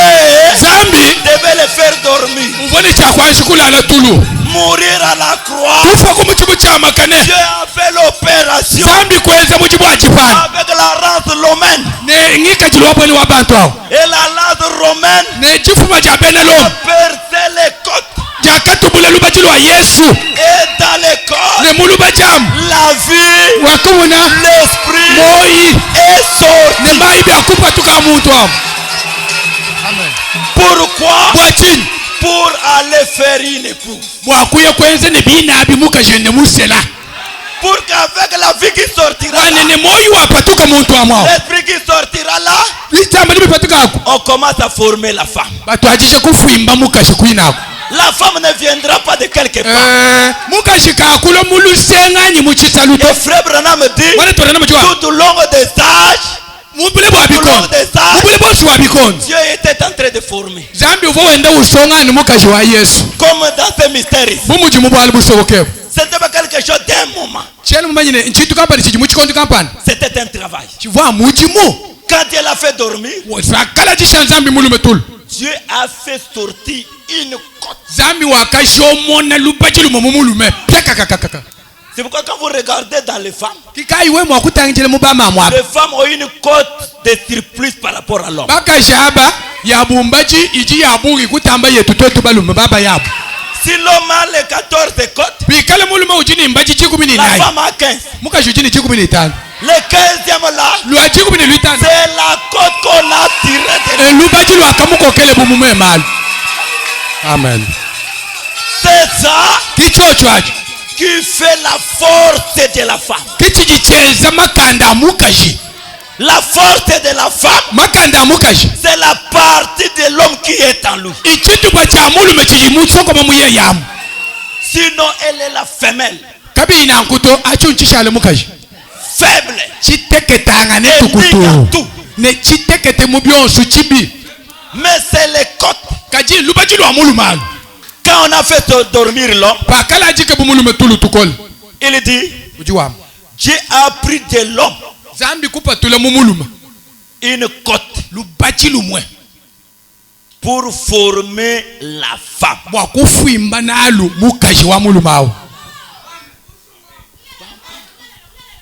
Zambi. devait les faire dormir. Mvoni chakwanshi kulala tulu. Mourir à la croix. Kufa kumuchibu cha makane. Dieu a fait l'opération. Zambi kweza muchibu achipana. Avec la race romaine. Ne ngika jilwaboni wa bantu hao. Et la race romaine. Ne jifuma ja benelom. Percer les côtes. Jakatubule lubachilwa Yesu. Et dans les corps. Ne mulubacham. La vie. Wakumuna. L'esprit. Moi. Est sorti. Ne maibi akupa tuka muntu hao. Amen. Pourquoi? Bwachini. Pour aller faire une épouse. Bwakuye kwenze ne bina abi mukajende musela. Pour qu'avec la vie qui sortira là, Wanene moyo wapatuka muntu amwao. l'esprit qui sortira là, Litamba libipatuka ako. on commence à former la femme. Batu ajishe kufuimba mukashi kuinako. La femme ne viendra pas de quelque part. Mukashi kakulo mulu senganyi muchisaluto. Et frère Branham dit, Wane torana mjua. tout au long des âges, Mubule bwa bikon. Mubule bosu wa bikon. Dieu était en train de former. Zambi uvo wenda usonga ni mukashi wa Yesu. Comme dans ces mystères. Bumuji mubali busobokevo. Ce n'était pas quelque chose d'un moment. Chene mumanyine nchitu kampani chiji muchikondi kampani. C'était un travail. Chivwa mujimu. Quand Dieu l'a fait dormir, Wasakala jisha Zambi mulume tulu. Dieu a fait sortir une côte. Zambi wakashomona lupachilu mumulume. Pyakakakakaka. C'est pourquoi quand vous regardez dans les femmes, Kikai we mwakutangile mubama mwabe. les femmes ont une côte de surplus par rapport à l'homme. Bakashaba yabumbaji iji yabugi kutamba yetu totu balume baba yabu. Si l'homme a les 14 côtes, Bikale mulume ujini mbaji chikumini la nai. femme a 15. Mukashi ujini chikumini tano. Le 15e là, Lua chikumini luitano. c'est la côte qu'on a tirée de Lubaji lua kamuko kele bumume malu. Amen. C'est ça Kichochwaji. qui fait la force de la femme. Kichijicheza makanda mukashi. La force de la femme, Makanda mukashi. c'est la partie de l'homme qui est en lui. Ichitu kwa cha mulume chijimutsoko mamuye yamu. Sinon, elle est la femelle. Kabi inankuto achunchisha ale mukashi. Faible. Chiteketanga ne Elle dit tukutu. dans tout. Ne chitekete mubionsu chibi. Mais c'est les côtes. Kaji lubaji lua mulumalu. Quand on a fait dormir l'homme, Pakala jike bumulume tulu tukol. il dit, Ujiwa. Dieu a pris de l'homme Zambi kupa tule mumulume. une côte Lubaji lumwe. pour former la femme. Mwakufuimba nalu mukashi wa mulumao.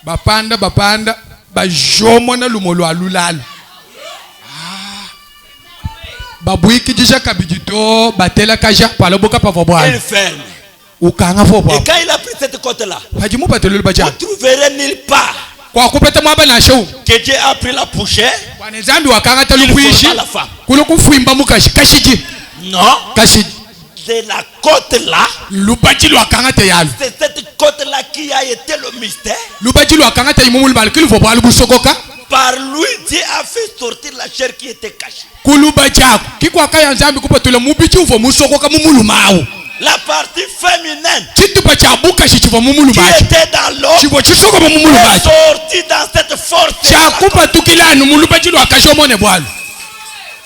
Bapanda bajomo na lumolo alulalu. Babuiki jisha kabijito batela kaja paloboka Il pavobwa. ferme. Ukanga fobwa. Et quand il a pris cette côte-là, Hajimu batelu bacha. vous trouverez nulle part Kwa kupeta mwaba na show. que Dieu a pris la poussière. Wane zambi wakanga Il talukuishi. forma la femme. Kulo kufuimba mukashi kashiji. Non, Kashiji. c'est la côte-là. Lubaji wakanga te yalu. C'est cette côte-là qui a été le mystère. Lubaji wakanga te imumul balkili fobwa alubusokoka. Par lui, Dieu a fait sortir la chair qui était cachée. Kuluba chako kikwaka ya nzambi kupatula mubichi uvo musokoka mumulumao. La partie féminine Chitupa cha buka shichivo mumulu qui bachi. était dans l'homme Chivo chisoko mumulu est bachi. sortie dans cette force. Chakupa tukilanu muluba chilo akashomone bwalu.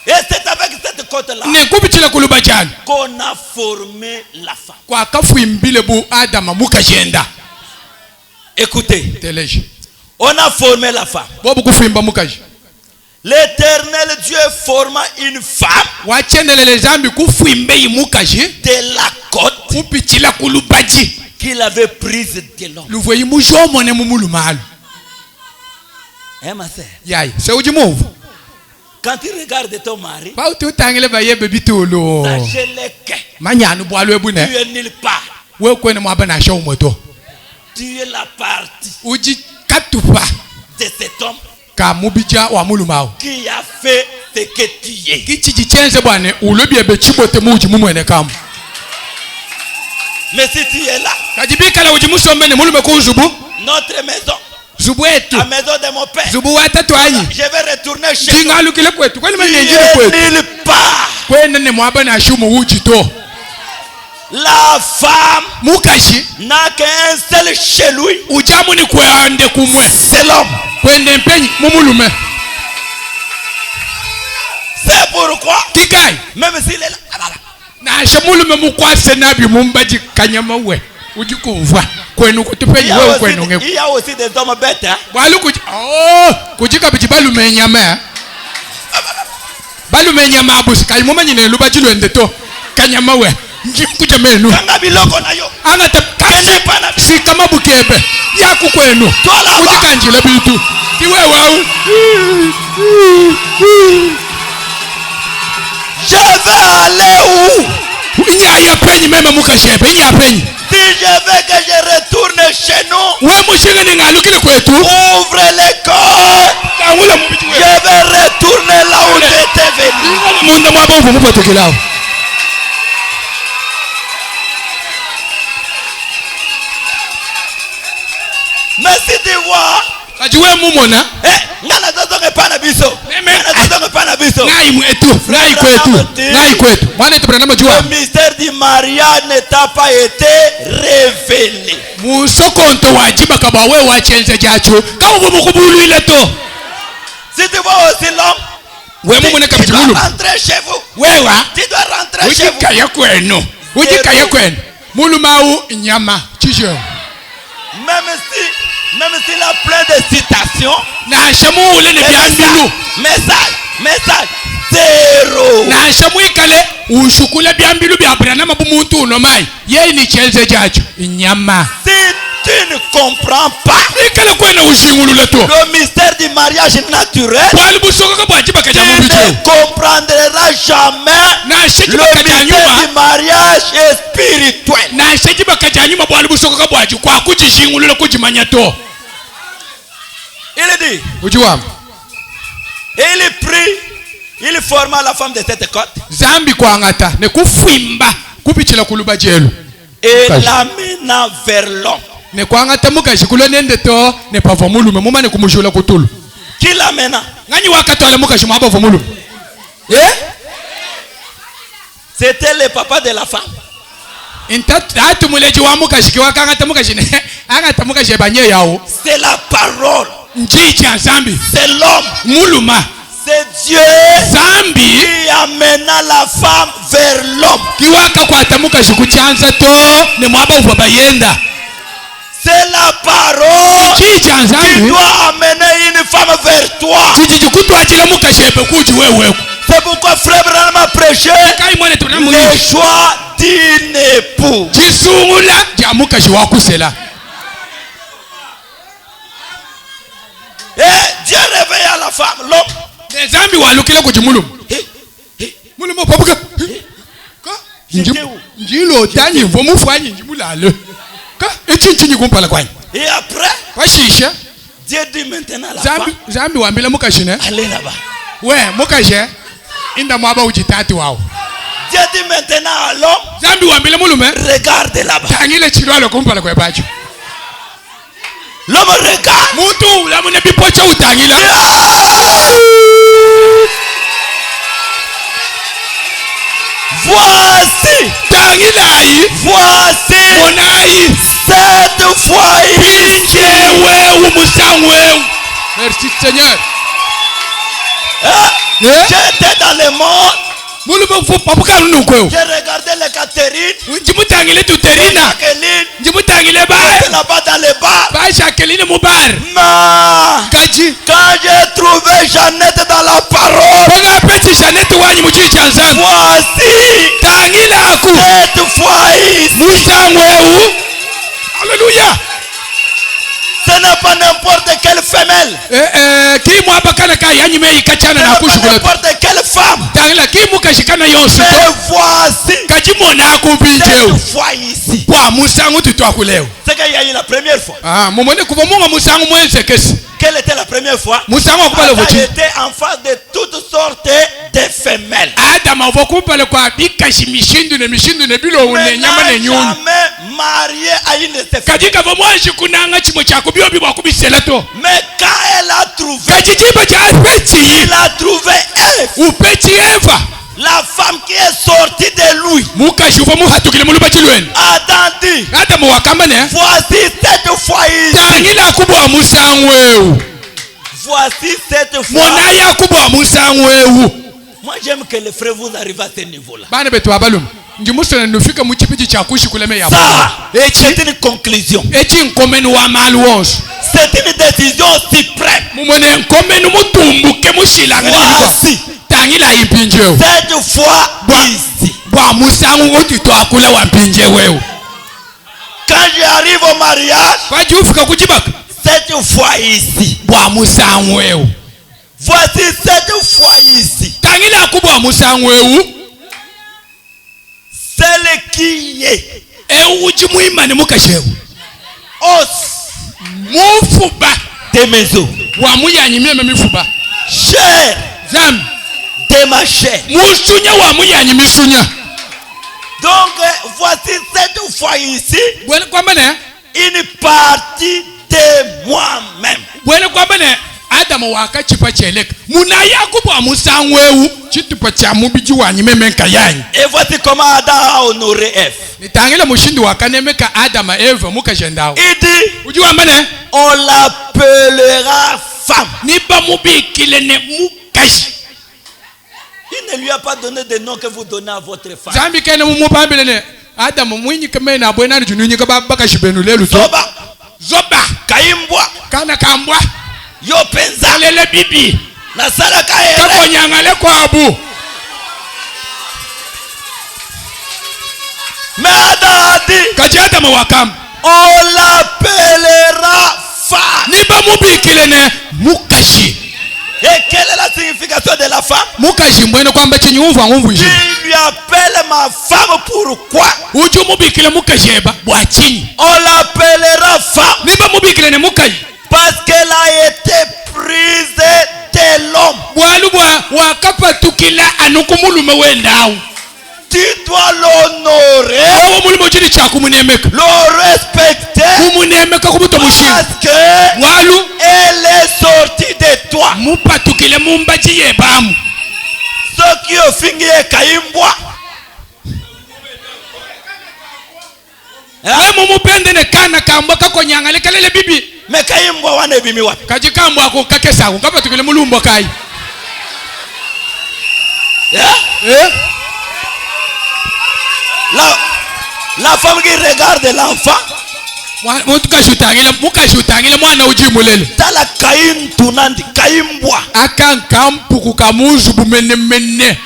Et c'est avec cette côte-là Ne kubichila kuluba chanu. qu'on a formé la femme. Kwa kafu imbile bu Adama muka jenda. Écoutez, Teleji. on a formé la femme. Bobu kufuimba muka jenda. L'éternel Dieu forma une femme Wachendelele zambi kufuimbe imuka jenda. de la côte Kubichila kulubaji. qu'il avait prise de l'homme. Luvo imushomone mumulu malu. Hein, ma sœur? Yai. Se uji move. Quand tu regardes ton mari, Pa uti utangile baye bebi tolo. sachez le que Manyanu bwalu ebune. tu es nulle part. We kwene mwaba na show moto. Tu es la partie Uji katupa. de cet homme Ka mubija wa mulumao. qui a fait ce que tu es. Kichi chenze bwane ulobi ebe chibote muji mumwene kamu. Mais si tu es là, Kajibika la uji musomene mulume ku zubu. notre maison, Zubu etu. la maison de mon père, Zubu watatu anyi. je vais retourner chez toi. Jingalu kile kwetu. Kwani Tu mwenye es njini kwetu. nulle part. Kwene ne mwaba na shumu uji to. La femme Mukashi. n'a qu'un seul chez lui, Ujamu ni kwende kumwe. c'est l'homme. Kwende mpenyi mumulume. C'est pourquoi, Kikai. même s'il est là, Na ashe mulume mukwase nabi mumbaji kanyama we. ujikumva kwenu kutupenye wewe kwenu ngeko. Il y a aussi des hommes bêtes, hein. Kujika bijibalu menyama. Balu menyama abusi kai moma nyine luba jilo endeto kanyama we kuja menu Kanga biloko na yo angata kene pana si kama bukebe yaku kwenu kujika njile bitu kiwe wau. Je vais aller où? Nya penyi mema mukashebe nya penyi. Si je veux que je retourne chez nous, we mushinga ni ngalukile kwetu ouvre les corps. kangula mubiti we Je vais retourner là où j'étais venu. munda mwabovu mupotokelawo. Mais si tu vois, kati we mumona ngana tazonge pana biso. Ngana tazonge pana biso. ngai mwetu ngai kwetu mwana tubranamo Le jua mystère du mariage n'a pas été révélé. musokonto wajibaka bwa we wachenze jacho kawo mukubulwile to. Si tu vois aussi l'homme, we mumone tu kapiti dois mulu rentrer chez vous. wewa Tu dois rentrer chez vous. ujikaya kwenu ujikaya kwenu mulumau nyama chisho Même s'il a plein de citations, na shamu ule ne byambilu message zéro. na shamu ikale ushukule byambilu bya Branham bumuntu unomai yeye ni chenze jacho nyama. Si tu ne comprends pas ikale kwenu ushingulule to le mystère du mariage naturel, bwali busoka bwajibaka tu jamu bicho ne comprendras jamais na le shijibaka mystère janyuma du mariage est spirituel. na shijibaka janyuma bwali busoka bwaji kwa kujishingulule kujimanya to. Il dit, ujiwam et il prit, il forma la femme de cette côte zambi kwangata ne kufimba kupichila kuluba jelu et l'amena vers l'homme. ne kwangata mukashikulo nende to ne pavo mulume muma ne kumujula kutulu Qui l'amena? ngani wakatola mukashima pavo mulume C'était le papa de la femme. intatu muleji wa mukashiki wakangata mukashine angata mukashe banye yawo C'est la parole. njiji ya zambi C'est l'homme. muluma C'est Dieu zambi qui amena la femme vers l'homme. kiwaka kwata mukashiku chanza to ne mwaba uva bayenda. C'est la parole njiji ya qui zambi doit amener une femme vers toi. kijiji kutwachila mukashebe kuji wewe C'est pourquoi frère Branham a prêché kai mwana tuna le munyi choix d'une épouse. jisungula ja mukashi wakusela. Et Dieu réveilla la femme, l'homme. ne zambi walukile kuji mulumu mulumu pabuka ka J'étais où? njilo tanyi mvo mufwanyi njimulale ka echinchi kumpala kwani Et après, washisha Dieu dit maintenant à la zambi femme, zambi wambila mukashine allez là-bas. we mukashe inda mwaba ujitati wao. Dieu dit maintenant à l'homme, zambi wambila mulume regarde là-bas. tangile chilwalo kumpala kwe bacho L'homme regarde. mutu lamune bipocha utangila Voici, tangilayi voici monayi cette fois ici. wewe musangwewu. Merci Seigneur. J'étais dans le monde, mulume fu papuka nukwewu j'ai regardé les Catherine, njimutangile tuterina Jacqueline, njimutangile j'étais là-bas dans le bar. ba Jacqueline mubar Mais kaji quand j'ai trouvé Jeannette dans la parole, banga peti Jeannette wanyi muchi chanzangu voici tangilaku cette fois ici. musangwewu. Haleluya. Ce n'est pas n'importe quelle femelle. kimu abakana ka yanyime Ce ikachana n'est na pas kushukula n'importe quelle femme. tangila kimu kashikana yonsi Mais voici kaji mona kumpinjeu cette fois ici. kwa musangu tutwakuleo. C'est qu'il y a eu la première fois. mumone kuva munga musangu mweze kesi Quelle était la première fois? musangu akupale Adam vochi était en face de toutes sortes de femelles. Adam avo kupale kwa bikashi mishindu ne bilo Mais une n'a nyama ne nyunyu jamais marié à une de ces femmes. kajika vo mwanji kunanga chimo cha kubyo bibwa kubisela to Mais quand elle a trouvé, kajijiba cha peti il a trouvé Ève, upeti Eva la femme qui est sortie de lui. mukashi uva muhatukile muluba chilweni Adam dit, Adam wakamane voici cette fois ici. tangila kubwa musangwewu Voici cette fois. monaya kubwa musangwewu. Moi j'aime que les frères vous arrivent à ce niveau-là. bana betu abalum ngimusona nufika mu chipiji cha kushikuleme ya Ça, c'est une conclusion. eki nkomeni wa mali wonso C'est une décision suprême. mumone nkomeni mutumbuke mushilanga Voici, tangila impinjeo cette fois ici. bwa musangu uti twakula wa mpinje wewe Quand j'arrive au mariage, kwaji ufika kujibaka cette fois ici. bwa musangu wewe Voici cette fois ici. tangila kubwa musangu wewe Celle qui est uji muimane mukashewe os mufuba de mes os, wa muyanyimye mifuba chair zambi de ma chair. musunya wa muyanyimisunya Donc, voici cette fois ici bwene kwamba ne une partie de moi-même. bwene kwamba ne adamu wakachipa cheleka munayakubwa musangu wewe chitupa cha mubiji wanyimemenka yanyi Et voici comment Adam a honoré Ève. nitangile mushindi wakanemeka adama eva mukashendao Il dit, ujiwamba ne on l'appellera femme. niba mubikile ne mukashi Il ne lui a pas donné de nom que vous donnez à votre femme. zambi kene mumupambile ne adamu mwinyika mena bwenani jununyika bakashibenu lelu to Zoba, zoba Kaimbwa, kana kambwa Yo Penza, lele bibi Nasara Kaere. kakonyangale kwabu Mais Adam a dit, kaji adamu wakamba on l'appellera femme. niba mubikile ne mukashi Et quelle est la signification de la femme? mukashi mbwene kwamba chinyumva ngumvu ishi Il lui appelle ma femme pourquoi? uju mubikile mukasheba bwachini On l'appellera femme niba mubikile ne mukashi parce qu'elle a été prise de l'homme. bwalu bwa wakapatukila anukumulume wendawo Tu dois l'honorer, wowo mulimo chili chakumunemeka le respecter kumunemeka kubuto mushinga parce que bwalu elle est sortie de toi. mupatukile mumbaji yebamu Ceux qui ont fini Kaimbwa, we mumupende ne kana kambwa kakonyangale kalele bibi mais Kaimbwa wana bimi wapi? kaji kambwa ako kakesako kapatukile mulumbo kai La femme qui regarde l'enfant, mukashutangile mwana ujimulele tala Kain tunandi Kaimbwa. akankampuku kamuzu bumenemene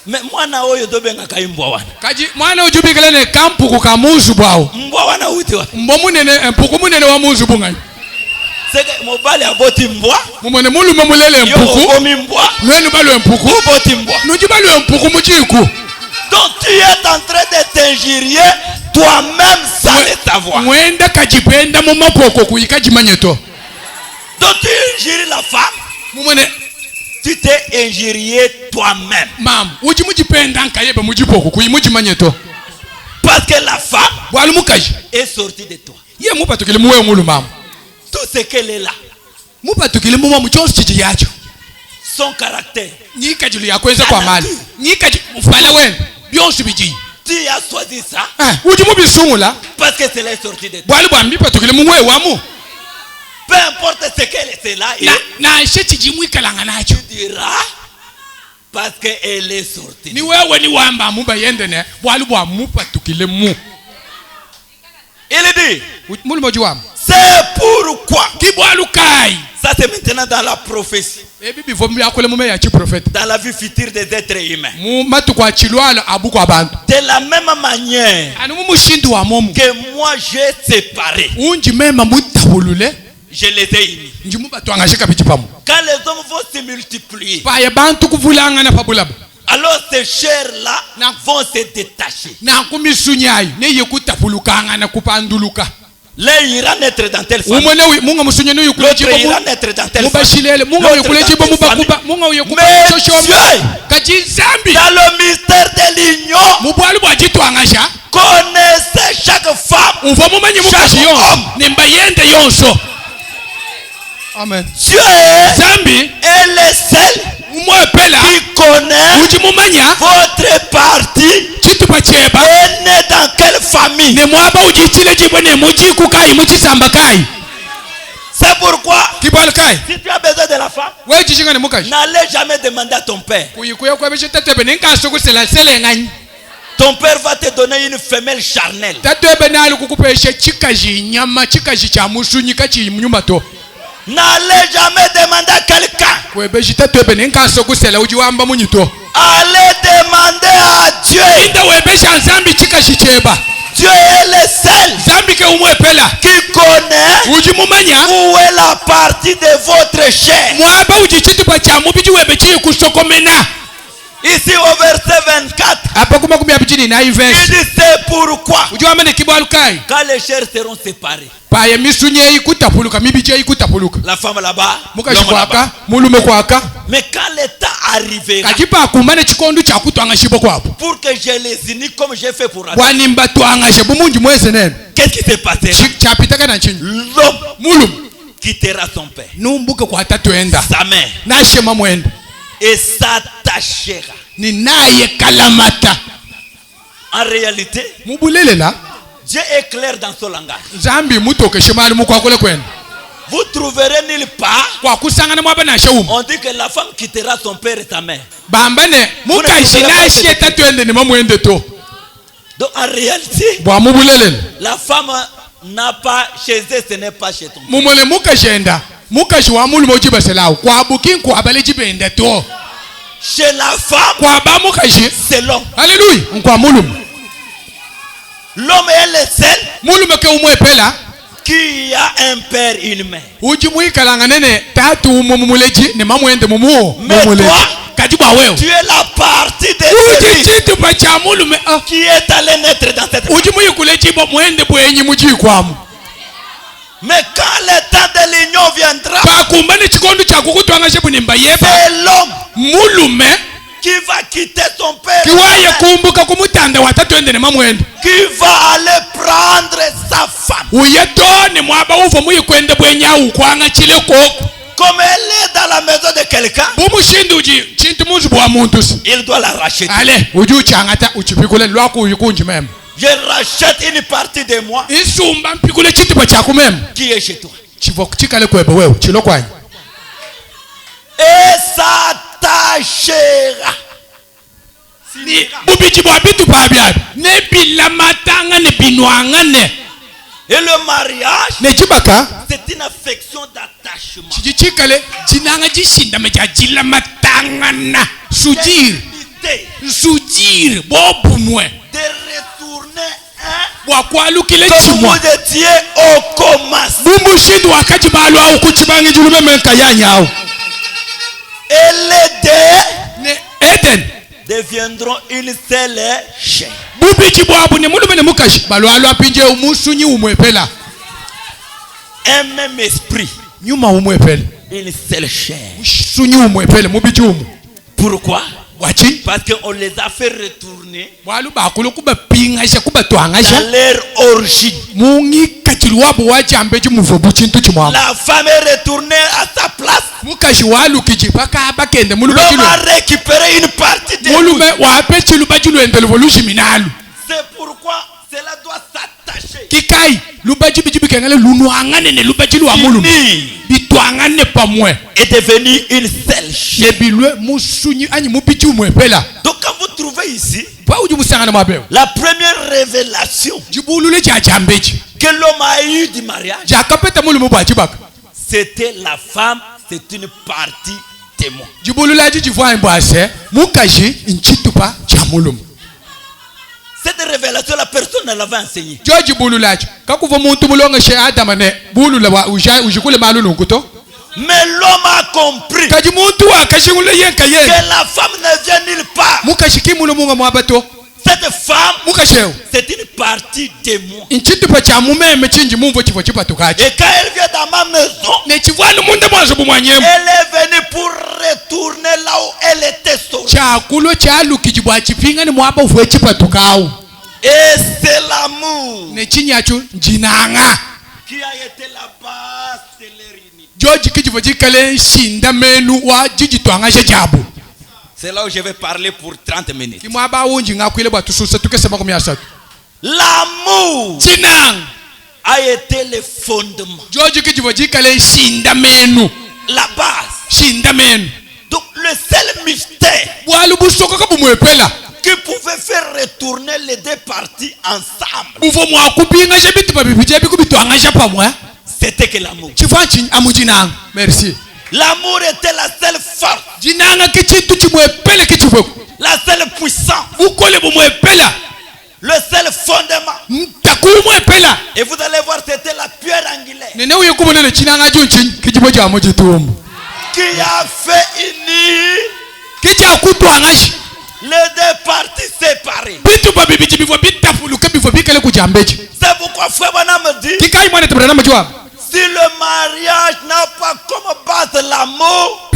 Mais mwana oyo dobenga Kaimbwa wana. kaji mwana ujubikile ne kampuku kamuzu bwawo Mbwa wana uti wapi? mbo munene empuku munene wa muzu bungai Seke mobali aboti mbwa, mumone mulume mulele yo empuku okomi mbwa, nwenu balwe empuku oboti mbwa. nuji balwe empuku muchiku Donc tu es en train de t'injurier toi-même sans le savoir. mwenda kajipenda mu mapoko kuyikajimanyeto Donc tu injures la femme, mumone tu t'es injurié toi-même. mam uji mujipenda nkayebe mujipoko kuyimujimanyeto Parce que la femme bwalu mukaji est sortie de toi. ye mupatukile muwe mulu mam Tout ce qu'elle est là, mupatukile muwa muchonsi chiji yacho son caractère, nyikajilu yakweza kwa mali nyikaji ufala wenu byonsi biji tu as choisi ça uji mubisungula parce que c'est la sortie de toi. bwalu bwambi patukile muwe wamu Peu importe ce qu'elle est là, il na she chiji mwikalanga nacho dira parce qu'elle est sortie. ni wewe ni wamba muba yende ne bwalu bwa mupatukile mu Il dit, mulu mojuwamu c'est pourquoi. kibwalu kai Ça c'est maintenant dans la prophétie, ebibi vo byakole mume ya chiprofeta dans la vie future des êtres humains. mu matuko achilwala abuko abantu De la même manière anu mumushindi wa momu que moi j'ai séparé, unji mema mutabulule je les ai unis. nji mubatwanga shika bichipamu Quand les hommes vont se multiplier, paye bantu kuvulanga na pabulaba alors ces chairs-là vont se détacher. na kumisunyayi ne yekutapulukanga na kupanduluka L'un ira naître dans telle famille, umone munga musunye no l'autre ira yukulechibo naître dans telle famille. mubashilele munga L'autre yukulechibo dans telle mubakuba famille. munga yukuba Mais shosho Dieu, kaji zambi dans le mystère de l'union, mubwalu bwa chitwangasha connaissez chaque femme, uva mumanyi mukashi chaque yonso homme. nemba yende yonso amen Dieu est zambi le seul umwepela qui connaît uji mumanya votre partie chitupa cheba est né dans quelle famille. ne mwaba ujichile jibo ne mujiku kai muchisamba kai C'est pourquoi, kibwalu kai si tu as besoin de la femme, we jishinga ne mukashi n'allez jamais demander à ton père. kuyikuya kwa bishe tetebe ninkaso kusela sele ngani ton père va te donner une femelle charnelle. N'allez jamais demander à quelqu'un. Allez demander à Dieu. Dieu est le seul qui connaît où est la partie de votre chair. Ici au verset 24, il dit c'est pourquoi quand les chairs seront séparées, la femme là-bas, l'homme là-bas. Mais quand l'état arrivera, pour que je les unis comme j'ai fait pour Adam, qu'est-ce qui se passera? L'homme quittera son père, sa mère, et s'attachera. En réalité, Dieu est clair dans son langage. Vous trouverez nulle part on dit que la femme quittera son père et sa mère. Donc en réalité, la femme n'a pas chez elle, ce n'est pas chez ton père. Chez la femme, c'est l'homme. Alléluia. L'homme est le seul qui a un père et une mère. Mais toi, tu es la partie de celui qui est allé naître dans cette femme. Mais quand le temps de l'union viendra, c'est l'homme qui va quitter son père, qui va aller prendre sa femme. Comme elle est dans la maison de quelqu'un, il doit la racheter. Je rachète une partie de moi qui est chez toi. Et s'attachera. Et le mariage, c'est une affection d'attachement. De retourner comme vous étiez au commencement. Et les deux deviendront une seule chair. Un même esprit, une seule chair. Pourquoi? Parce qu'on les a fait retourner dans leur origine. La femme est retournée à sa place. L'homme a récupéré une partie de lui. C'est pourquoi cela doit s'attacher. Est devenu une seule chair. Donc quand vous trouvez ici la première révélation que l'homme a eu du mariage, c'était la femme, c'est une partie de moi. Cette révélation, la personne ne l'avait enseignée. Mais l'homme a compris que la femme ne vient nulle part. Cette femme, c'est une partie de moi. Et quand elle vient dans ma maison, elle est venue pour retourner là où elle était sauvée. Et c'est l'amour qui a été la base de l'unité. C'est là où je vais parler pour 30 minutes. L'amour a été le fondement, la base. Donc le seul mystère qui pouvait faire retourner les deux parties ensemble. C'était que l'amour. Merci. L'amour était la seule force, la seule puissance, le seul fondement. Et vous allez voir, c'était la pierre angulaire qui a fait unir les deux parties séparées. C'est pourquoi Frère Branham me dit, si le mariage n'a pas comme base l'amour,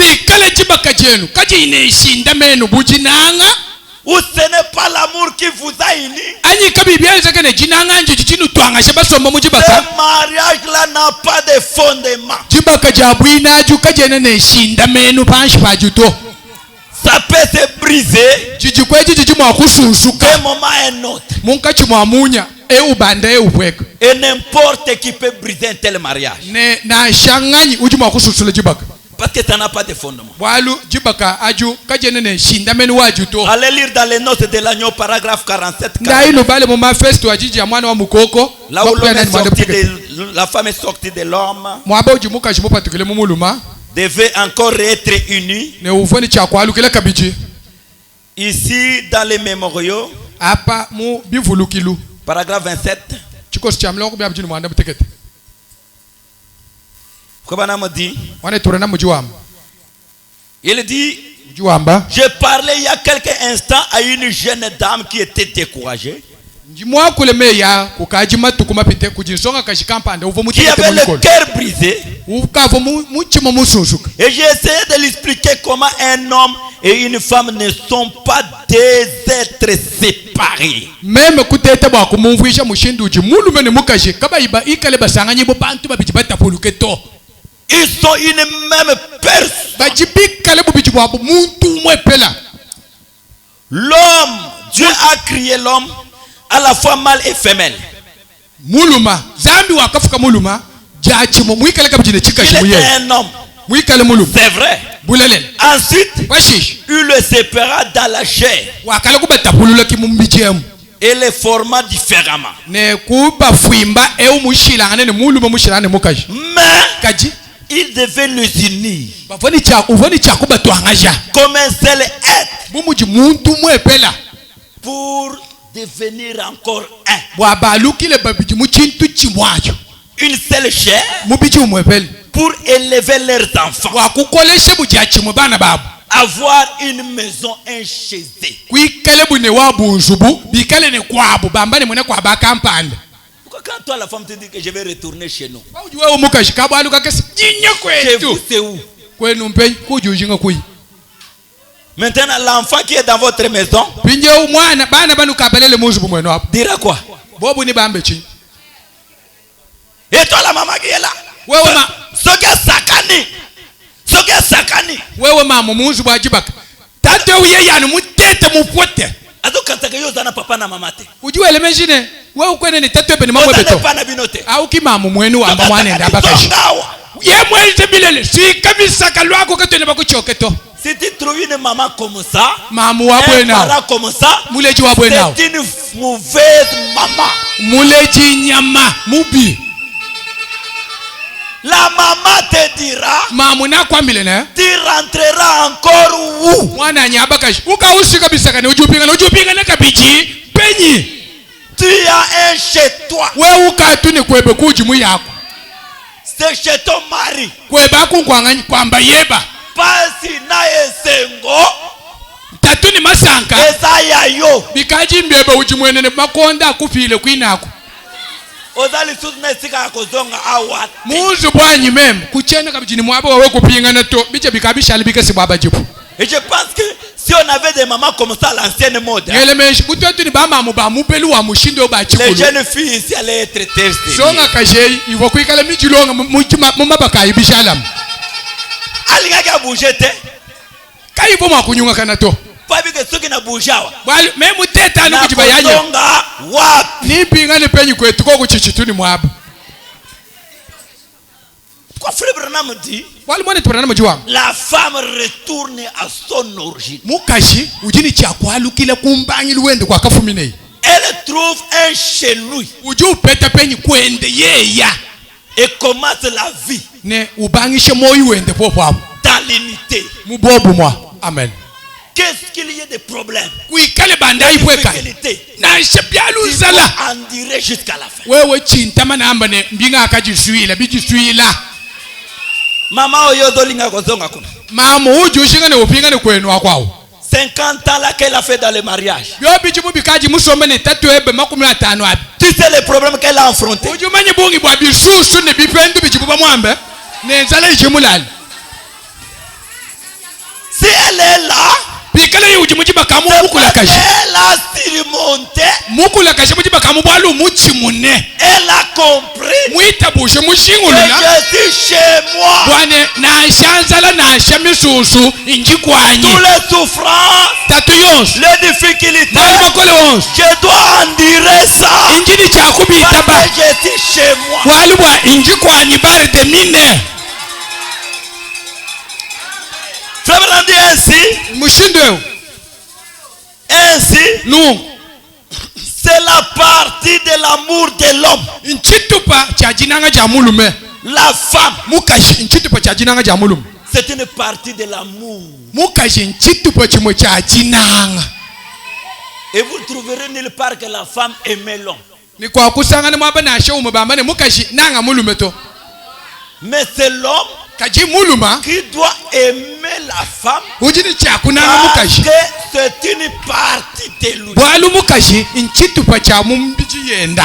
ou ce n'est pas l'amour qui vous a unis, ce mariage-là n'a pas de fondement. Ça peut se briser d'un moment à un autre. Et n'importe qui peut briser un tel mariage. Parce que ça n'a pas de fondement. Allez lire dans les notes de l'agneau, paragraphe 47. Là où la femme est sortie de l'homme, devait encore être unie. Ici, dans les mémoriaux, paragraphe 27. Il dit, je parlais il y a quelques instants à une jeune dame qui était découragée, qui avait le cœur brisé. Et j'ai essayé de lui expliquer comment un homme et une femme ne sont pas des êtres séparés. Ils sont une même personne. L'homme, Dieu a créé l'homme à la fois mâle et femelle. Il était un homme. C'est vrai. Ensuite, il le sépara dans la chair et les formats différemment. Mais il devait les unir comme un seul être pour devenir encore un. Une seule chair pour élever leurs enfants. Avoir une maison, un chez eux. Pourquoi quand toi la femme te dit que je vais retourner chez nous? Chez vous c'est où? Maintenant l'enfant qui est dans votre maison dira quoi? Et toi la maman qui est là, ce qui est sakani, ce qui est sakani. Adokantaka yo zana papa na mama te. Ujue elemejine wewe ukwene ni tatu pe ni mamwe beto. Au kimamu mwenu amba mwane ndabakashi. Ye mweze bilele si kabisa kalwako katone bakuchoketo. Si tu trouves une maman comme ça, mamu wabwe nao comme ça, muleji wabwe nao, c'est une mauvaise maman. Muleji nyama mubi. La maman te dira, mamu na kwambile ne, tu rentreras encore où? Mwana nyabakashi uka usika bisaka ne ujupinga na kabiji penyi. Tu as un chez toi. Wewe ukatu ni kwebe kujimu yako. C'est chez ton mari. Kweba kunkwanganya kwamba yeba. Pasi na esengo. Tatu ni masanka. Ezaya yo. Bikaji mbebe ujimwene ne makonda kufile kwinako. Ozali suzna sika akozonga awat. Muzu bwanyi mem kuchena kabijini mwabo wawe kupinga na to biche bikabisha alibika si baba jipu. Et je pense que si on avait des mamans comme ça l'ancienne mode, les jeunes filles ici allaient être testées. Alingaka bouger te. Pas vu que ceux qui n'a bougé wa. Même teta no kujibayanya. Ni pinga ni penyi kwetu ko kuchichituni mwabo. Pourquoi Frère Branham dit wali mwana tibana mjiwa la femme retourne à son origine. mukashi ujini chakwalukile kumbangi luwende kwa kafumine. Elle trouve un chez lui Uju peta penyi kwende yeya et commence la vie ne ubangishe moyo wende popo hapo dans l'unité. mubobu mwa. Amen. Qu'est-ce qu'il y a de problème? Kuikale bandai pweka na shebyalu zala En dirait jusqu'à la fin. wewe chintama namba ne mbinga akajisuila bijisuila Maman oyodolinga kozonga kuna. mama uju ushinga ne upinga ne kwenu akwao 50 ans là qu'elle a fait dans le mariage. yo bijibu bikaji musombe ne tatu ebe 15 abi. Tu sais les problèmes qu'elle a affrontés. Uju manye bungi bwa bisusu ne bipendu bijibu bamwambe ne nzala ijimulali. Si elle est là, bikale yuji mujiba kamu mukula kashi elle a surmonté. mukula kashi mujiba kamu bwalu muchimune Elle a compris muitabushe que mushingulula je suis chez moi. bwane na shanzala na shamisusu injikwanyi Tous les souffrances, tatu yonse les difficultés, nali makole wonse je dois endurer ça. injini chakubita Parce ba que je suis chez moi. wali bwa injikwanyi bare de mine Frère Branham dit ainsi, mushindo ainsi, nu c'est la partie de l'amour de l'homme. nchitupa cha jinanga ja mulume La femme, mukashi nchitupa cha jinanga ja mulume c'est une partie de l'amour. mukashi nchitupa chimo cha jinanga Et vous trouverez nulle part que la femme aimait l'homme. ni kwa kusangana mwaba na shaumu bambane mukashi nanga mulume to Mais c'est l'homme kaji muluma qui doit aimer la femme ujini cha kunanga parce mukashi que c'est une partie de lui. bwalu mukashi nchitupa cha mumbiji yenda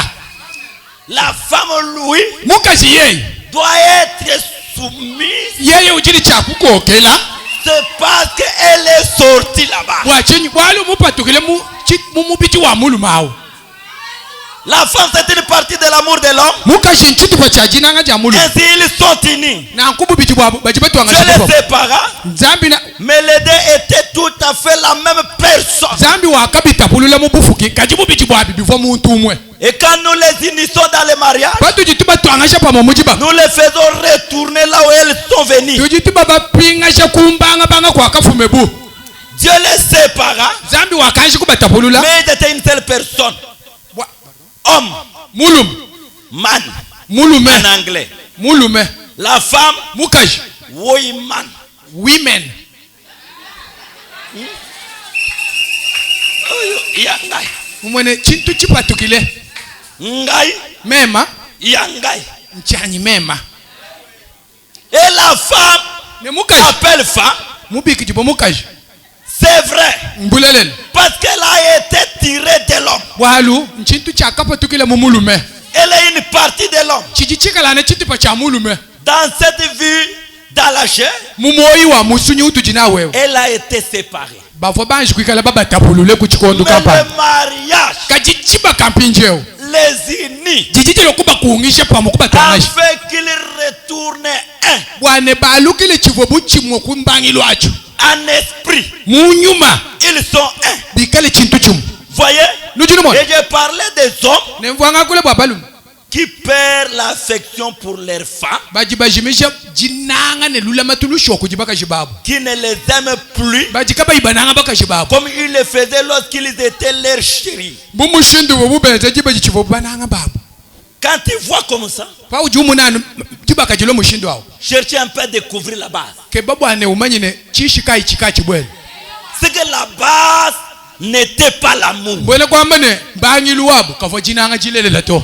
La femme, lui, mukashi yeye doit être soumise. yeye ujini cha kukokela C'est parce qu'elle est sortie là-bas. bwachenyi bwalu mupatukile mumubiji wa muluma awo La femme, c'est une partie de l'amour de l'homme. mukashi nchitupa cha jinanga ja muluma Ainsi, ils sont unis. na nkubu biji bwabo bajibetwanga Dieu les shipo sépara, zambi na mais les deux étaient tout à fait la même personne. zambi wakabita pulula mubufuki kajibu biji bwabi bivo muntu umwe Et quand nous les unissons dans le mariage, batu jituba twangasha pamo mujiba nous les faisons retourner là où elles sont venues. tujituba bapingasha kumbanga banga kwa kafume bu Dieu les sépara, zambi wakanshi kubata pulula mais ils étaient une seule personne. Homme, mulum man, mulume en anglais. mulume La femme, mukashi woman. women Yangai. mumwene chintu chipatukile Ngai, mema yangai. nchanyi mema Et la femme ne mukashi appelle femme. mubiki jibo mukashi C'est vrai. mbulelele Parce qu'elle a été tirée de l'homme. bwalu nchintu chakapatukile mumulume Elle est une partie de l'homme. chijichikalane chitupa cha mulume Dans cette vie, dans la chair, mumoyi wa musunyi utujina wewe elle a été séparée. bavo banji kwikala babatapulule ku chikondo Mais kampani le mariage kajichiba kampinjeo les unit jijijilo kuba kuungisha pamo kuba twangasha afin qu'ils retournent un bwane balukile chivo buchimwo kumbangi lwacho en esprit. munyuma Ils sont un. bikale chintu chimu Voyez? nujino mo Et je parlais des hommes ne mvanga kule bwa balum qui perdent l'affection pour leurs femmes, bajibajimisha jinanga ne lula matulusho kujibaka jibabu qui ne les aiment plus bajikaba ibananga baka jibabu comme ils le faisaient lorsqu'ils étaient leurs chéris. bumushindu bubeze jiba jichivo bananga babu Quand tu vois comme ça, pa ujumu nanu jibaka jilo mushindu wao cherchez un peu à découvrir la base. ke babu ane umanyine chishika ichika chibwele C'est que la base n'était pas l'amour. bwele kwamba ne bangi luwabu kavo jinanga jilelela to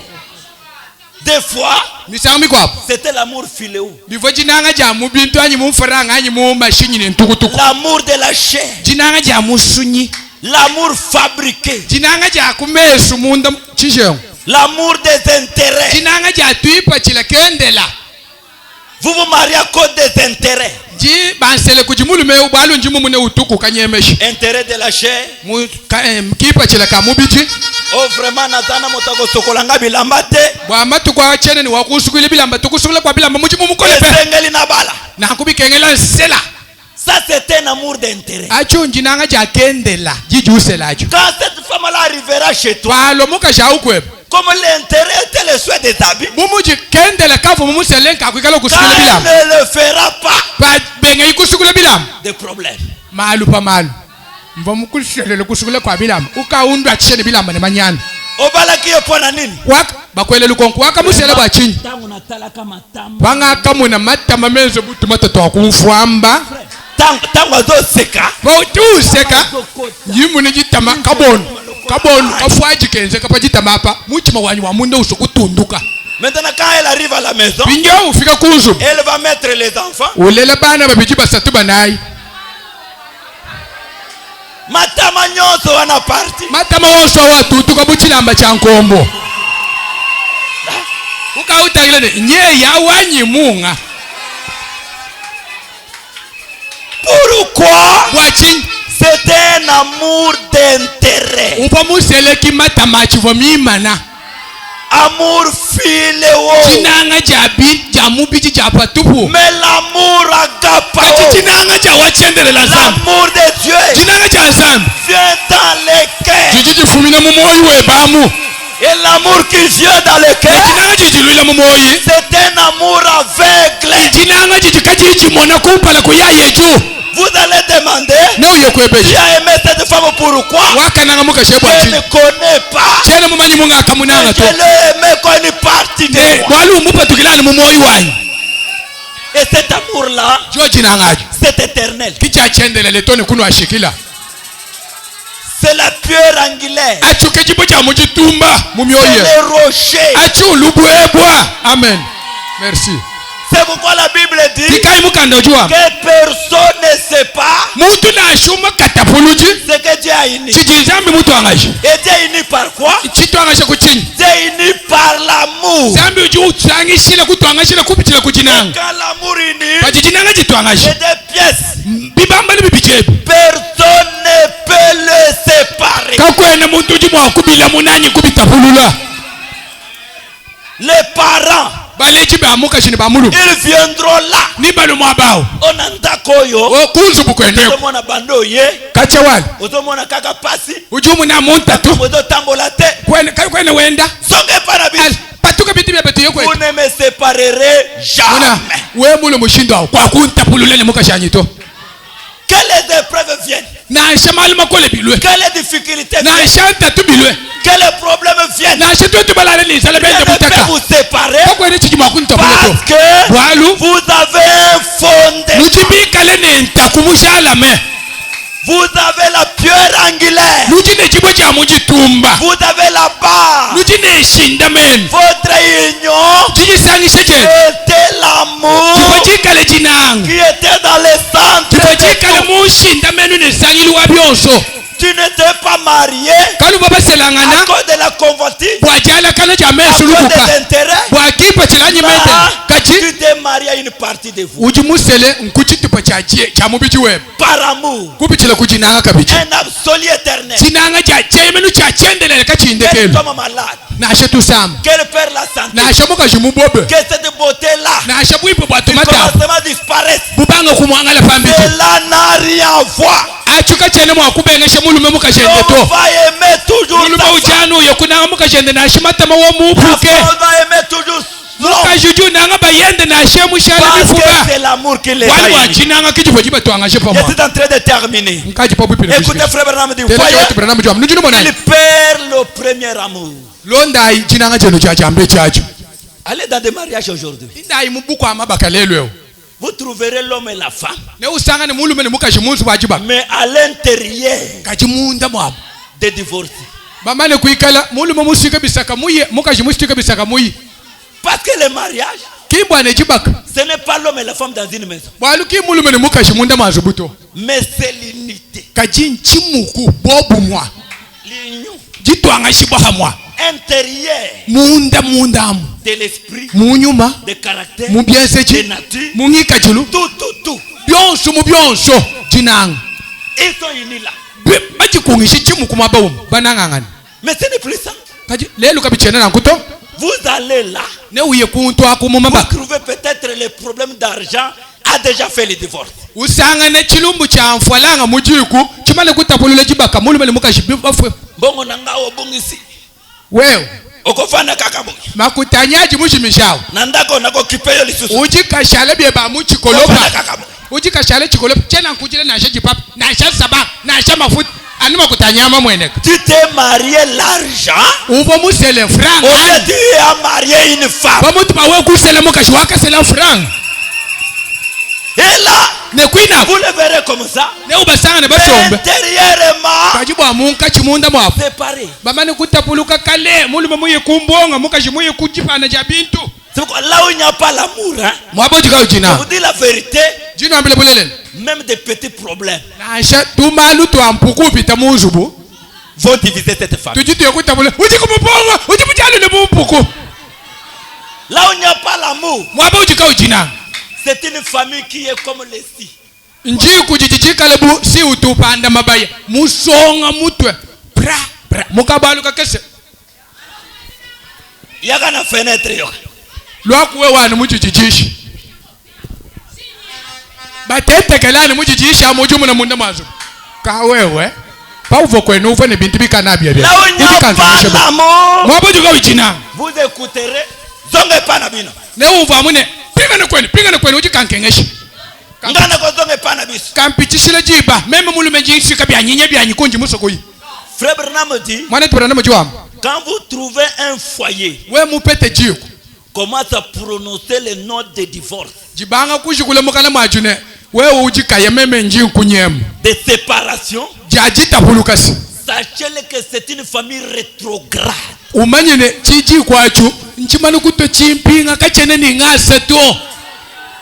Des fois, misangi kwapo c'était l'amour filéo. bivo jinanga ja mubintu anyi mumfaranga anyi mumashinyi ne ntukutuku L'amour de la chair. jinanga ja musunyi L'amour fabriqué. jinanga ja kumesu munda chisheo L'amour des intérêts. jinanga ja tuipa chila kendela Vous vous mariez à cause des intérêts. ji bansele kujimulume ubalo njimu mune utuku kanyemeshi Intérêt de la chair. kipa chila kamubiji Oh vraiment natana motako sokolanga bilamba te. bwama tukwa chene ni wakusukile bilamba tukusukile kwa bilamba mujimu mukolepe Esengeli na bala. na kubikengela sela Ça c'était un amour d'intérêt. acho njinanga ja kendela jijusela acho Quand cette femme là arrivera chez toi, twalo mukasha ukweba Comme l'intérêt était le souhait des habits. mumuji kendele kavu mumuselenka kwikala Quand kusukula elle bilam ne le fera pas, ba benga ikusukula bilam des problèmes. malu pa malu mva mukushele kusukula kwa bilam ukaundwa chene bilam ne manyana Obalaki yopona nini? waka bakwele lukonko waka musele bwa chini Tango natala kama tamba. banga kamuna matama menzo butu matoto akumfwamba Tango azoseka. bautu seka yimune jitama kabon kafwaji kenze kapa jitama apa muchima wanyu wa munde usokutunduka. Maintenant, quand elle arrive à la maison, binyo ufika kunzu elle va mettre les enfants. ulela bana babiji basatu banai Matama nyonso wana parti. matama wonso watutu kabuchilamba cha nkombo ukautagile nye yawanyi munga Pourquoi? bwachi C'était un amour d'intérêt. upa museleki matama chivo mimana Amour filéo. chinanga jabi jamubiji japatupu Mais l'amour agapao. kati chinanga jawachendelela zambi L'amour de Dieu chinanga cha zambi vient dans les cœurs. jijifumina mumoyi webamu Et l'amour qui vient dans les cœurs, chinanga jijilwila mumoyi c'est un amour aveugle. chinanga jijikajijimona kumpala kuyayeju Vous allez demander, neuye tu kwebeji as aimé cette femme pourquoi? wakananga mukashe Je bwachi ne connais pas. chene mumanyi munga akamunanga Je to l'ai aimé comme une partie de moi. bwali umupatukilani mumoyi wanyu Et cet amour-là, jo chinangaju c'est éternel. kichachendelele tone kuno ashikila C'est la pierre angulaire. achuke chibo cha muchitumba C'est mumyoye le rocher. achulubwebwa amen merci C'est pourquoi la Bible dit tikai mukanda ujua que personne ne sait pas mutu nashuma katapuluji ce que Dieu a uni. chijizambi mutu angashi Et Dieu est uni par quoi? chitu angasha kuchini Dieu est uni par l'amour. zambi uji utsangishile kutwangashile kupitila kuchinanga Quand l'amour unit, pachichinanga chitwangashi c'est des pièces. bibamba ni bibichepi Personne ne peut le séparer. kakwene muntu uji mwakubila munanyi kubitapulula Les parents, balechi bamukashini bamulu ils viendront là. ni balu mwabao On entend koyo. okunzu bukweneko Otomona bando ye. kachawali Otomona kaka pasi. uji umuna muntatu Ozo tambola te. kwene wenda Songe para bi. patuka biti bya betu yekwe Vous ne me séparerez muna jamais. we mulu mushindo awo kwa kuntapululele mukashanyito Que les épreuves viennent. nasha mali makole bilwe Que les difficultés viennent. nasha ntatu bilwe Que les problèmes viennent. nasha twetu balale nisala Je bende ne peux mutaka vous séparer kakwene chijima kuntapulato parce que bwalu vous avez un fondement. luchibikale nentaku mushalame Vous avez la pierre angulaire. luchi nechibo cha muchitumba Vous avez la barre. luchi neshindameni Votre union chichisangishe chene était l'amour chibo chikale chinanga qui était dans le centre. chibo de chikale tout. mushindameni nesangiliwa byonso Tu n'étais pas marié kaluba à baselangana cause de la convoitise, bwajala kana cha à cause mesulubuka des intérêts. bwakipa chilanyi mete Ah, kachi tu t'es marié à une partie de vous. uji musele nkuchitupa cha mubichi webe Par amour. kupichila kuchinanga kabichi Un absolu éternel. chinanga cha chemenu cha chendelele Quel kachindekelu tombe malade. nashe tusamba Quel perd la santé. nashe mukajimubobe Que cette beauté-là, nashe bwipo du bwatumata commencement disparaisse. bubanga kumwangala pambiti Cela n'a rien à voir. achuka chene mwakubengeshe mulume mukashende On to va aimer toujours mulume sa femme. ujanu uyo kunanga mukashende nashimatama wo La mupuke femme va aimer toujours l'homme. mukajuju nanga bayende nashe mushale Parce que mifuga c'est l'amour qui les wali a unis. wachinanga kichifo chibatwangashe Je pamwa suis en train de terminer. nkaji pa bwipile Écoutez, frère Branham dit, tena voyez, chawati branamu jwa mnujunu il monani perd le premier amour. londai chinanga chenu cha chambe chacho Allez dans des mariages aujourd'hui. indai mubuku amabaka lelweo Vous trouverez l'homme et la femme. ne usangane mulume ne mukashi munzu bajiba Mais à l'intérieur kachimunda mwabo des divorces. bamane kuikala mulume musika bisaka muye mukashi musika bisaka muyi Parce que le mariage, kibwane jibaka ce n'est pas l'homme et la femme dans une maison. bwalu ki mulume ne mukashi munda mazubuto Mais c'est l'unité. kajinchi muku bobumwa L'union jitwanga shibahamwa intérieure mundamu de l'esprit, munyuma de caractère, mubyensechi de nature. mungikachilu Tout. byonso mu byonso jinanga Ils sont unis là. bajikungishe chimuku mabawum banangangani Mais ce n'est plus ça. kaji lelo kabichena nankuto Vous allez là. ne uye kuntu akumumabaka Vous trouvez peut-être les problèmes d'argent a déjà fait le divorce. usangane chilumbu cha mfwalanga mujiku chimale kutapulule jibaka mulume ne mukashi bafwe Bongo nanga obungisi. wewe okofana kaka boy makutanyaji mushimishao nandako nako kipeyo lisusu ujikashale byeba okofana muchikolopa kaka boy ujikashale chikolopa chena nkujile nashe jipapa nashe saba nashe mafuta anima kutanyama mweneka tu t'es marié l'argent uvo musele franc au tu as marié une femme bamutu bawe kusele mukashi wakasela franc et là nekwina vous le verrez comme ça ne ubasanga ne basombe intérieurement kajibwa munka chimunda mwapo séparé. bamani kutapuluka kale mulime muye kumbonga mukashi muye kujipana ja bintu C'est pourquoi là où il n'y a pas l'amour, hein, mwabo jika je ujina vous dis la vérité, jino ambele bulele même des petits problèmes nasha tumalu twampuku pita muzubu vont diviser cette famille. tujitu yakutapula ujikumubonga ujibujali ne mumpuku Là où il n'y a pas l'amour, mwabo jika ujina c'est une famille qui est comme les si. nji kujijika lebu si utupanda mabaya musonga mutwe pra pra mukabalu kakese Il y a une fenêtre. lwakuwe wanu muchichichishi batetekelani muchichishi amujumu na munda mazu kawewe pauvo kwenu uve ne bintu bikanabya bya Là où il n'y a pas l'amour, mwabo jika ujina vous écouterez. Zonge pana bino. ne uva mune pingana kwenu ujikankengeshi Ngana ko zonge pana biso. kampichishile jiba meme mulume jinshika byanyinya byanyikunji musokoyi Frère Branham dit, mwana tubana mujiwam quand vous trouvez un foyer, we mupete jiku commence à prononcer les notes de divorce, jibanga kushikule mukana mwajune we ujikaye meme njinkunyemu de séparation. jajitapulukasi Sachez que c'est une famille rétrograde. umanyine chiji kwachu nchimani kuto chimpinga kachene ni ngase to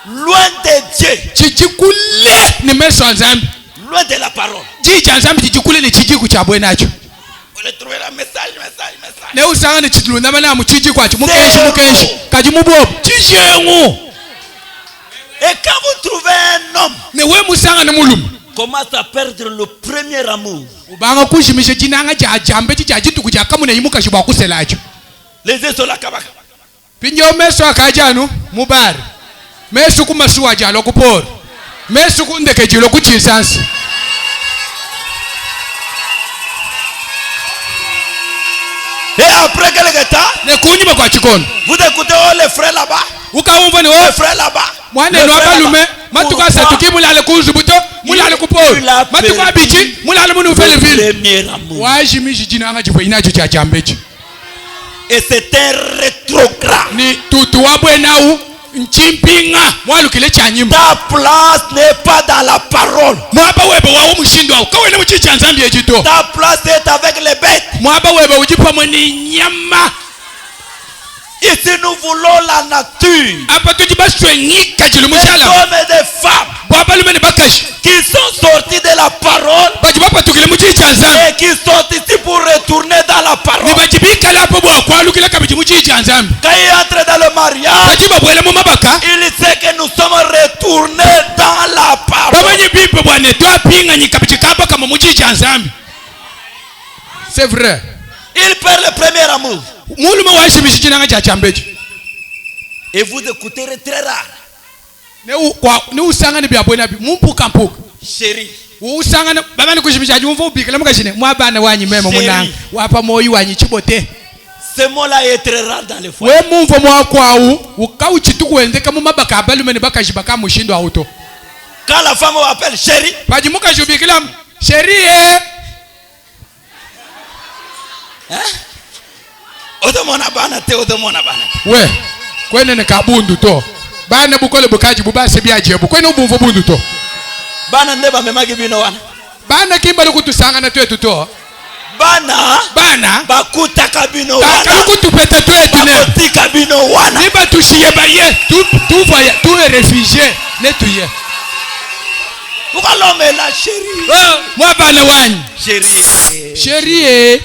Loin de Dieu, chichikule ni meso nzambi loin de la parole. jija nzambi chichikule ni chijiku chabwe nacho Vous allez trouver un message. ne usanga ni chitulunda bana mu chiji kwachu mukenshi kaji mubobo chijengu Et quand vous trouvez un homme, ne we musanga ne mulumu commence à perdre le premier amour. ubanga kushimisha jinanga jajambe chijajituku jakamune yimuka shibwa kuselacho Les yeux sont là, kabaka. pinjo meso akajanu mubari meso kumasuwa jalo kuporo meso kundeke jilo kuchisansi Et après quelques temps, ne kunyuma kwa chikono vous écoutez oh, les frères là-bas, ukaumva ni les wo frères là-bas. mwana les no frères abalume là-bas. matuka Pourquoi? satuki mulale kuzubuto mulale kuporo Il a matuka perdu bichi mulale munu ufele le vile premier amour. wajimishi jinanga jifo inacho cha chambechi Et c'est un rétrograde. ni tutu wabwenau nchimpinga mwalukile cha nyimbo Ta place n'est pas dans la parole. mwaba webe wawo mushindo wawo kawene muchicha nzambi ejito Ta place est avec les bêtes. mwaba webe ujipa mweni nyama Ici nous voulons la nature. apa tujibaswe ngika jili Des mushala hommes et des femmes bwabalume ni bakashi qui sont sortis de la parole bajibapa tukile muchicha nzambi et qui sont ici pour retourner dans la parole. nibajibika lapo bwakwalukila kabiji muchicha nzambi Quand il entre dans le mariage, bajiba bwele mu mabaka il sait que nous sommes retournés dans la parole. babanyi bipe bwane twapinga nyikabiji kaba kama muchicha nzambi c'est vrai Il perd le premier amour. mulume washimishi chinanga cha chambechi Et vous écouterez très rare. ne usangane byabwena bi mumpuka mpuka Chérie, usangane babani kushimisha jumva ubikala mukashine mwabana wanyi mema Chérie. munanga wapa moyi wanyi chibote ce mot-là est très rare dans les foyers. we mumvo mwakwawu ukauchituku wendeka mu mabaka abalume ne bakajiba ka mushindo auto Quand la femme vous appelle chérie, paji mukashubikila sherie odomona bana te, odomona bana te. we kwene ne kabundu to bana bukole bukaji bubase byajebu kwene ubumvo bundu to Bana nde bamemaki bino wana. bana kimbali kutusangana twetu to Bana bakutaka bino wana. takalukutupeta twetu ne Bakotika bino wana. niba tushiye baye tuvaya tuwe refugee ne tuye Pourquoi l'homme est là, chérie? mwabana wanyi Chérie. sherie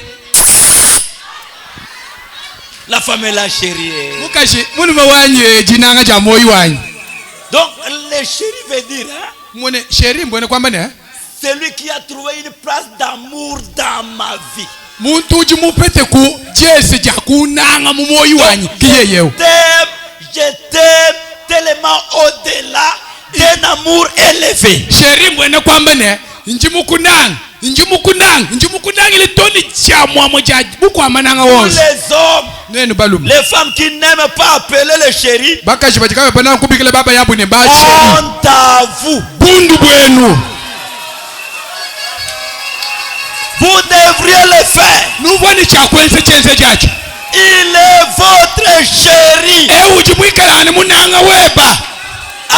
La femme est là, chérie. mukashi mulume wanyi jinanga cha moyi wanyi Donc, le chéri veut dire, hein, mwone sheri mbone kwamba ne celui qui a trouvé une place d'amour dans ma vie. muntu ujimupete ku jesi jakunanga mu moyi wanyi kiyeyewo Je t'aime tellement au-delà d'un amour élevé. sheri mbone kwamba ne njimukunanga Njimukunang ili toni cha mwamo cha buku amananga Tous wos. les hommes, Nenu balum. les femmes qui n'aiment pas appeler le chéri, Baka jibatika bana kubikile baba yabu ne ba chéri. honte à vous. Bundu bwenu. Vous devriez le faire. Nuvoni cha kwense chenze jacho. Il est votre chéri. Ujimwikalani munanga weba.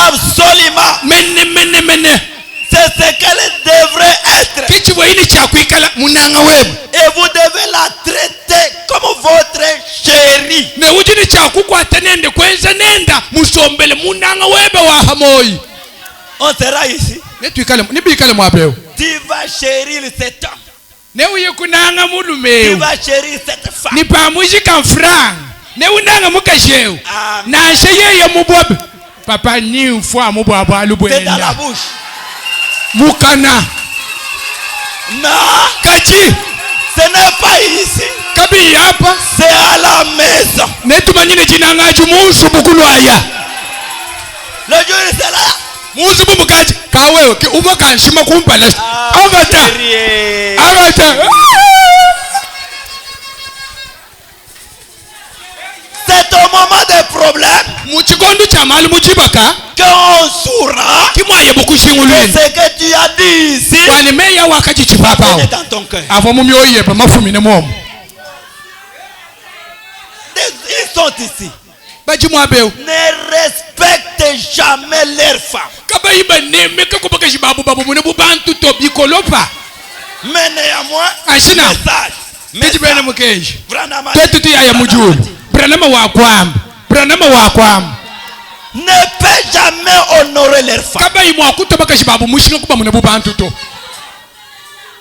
Absolument. Mene. C'est ce qu'elle devrait être. Kichibwe ini cha kuikala munanga weba. Et vous devez la traiter comme votre chéri. Ne ujini cha kukwata nende kwenza nenda musombele munanga weba wa hamoyi. On sera ici. Nibikale mwapeo. Tu vas chérir cet homme. Ne uye kunanga Tu mulumeu. vas chérir cette femme. Ni pamujika frang. Ne unanga mukasheu. Amen. Na sheye ya mubobe. Papa ni mfwa mubaba C'est dans la alubwenda. bouche. Mukana. Non, Kachi. ce n'est pas ici. Kabi hapa. C'est à la maison. Ne tumanyine jinanga jumusu bukulwaya. Le jour c'est là. Musu bumukaji. Kawewe ke uboka nshima kumpala. Avata. Chérie. Avata. C'est au moment des problèmes Muchigondu cha mali muchibaka. qu'on saura Kimwaye que bukushingulweni. ce que tu as dit ici Kwani meya wakaji chipapa. est dans ton cœur. Avo mumyoye pa mafumi ne momo. Ils sont ici. Bajimwabeu. Ne respectent jamais leurs femmes. Kabayiba neme kakubaka jibabu babu mune bubantu to bikolopa. Mais néanmoins, Ashina. message. Tejibene mukenji. Branham a Tetutu dit, ya mujulu. Branama wa kwam. Branama wa kwam. ne peut jamais honorer leurs femmes Kabayimu akutobaka jibabu mushinga kuba mune bubantu to.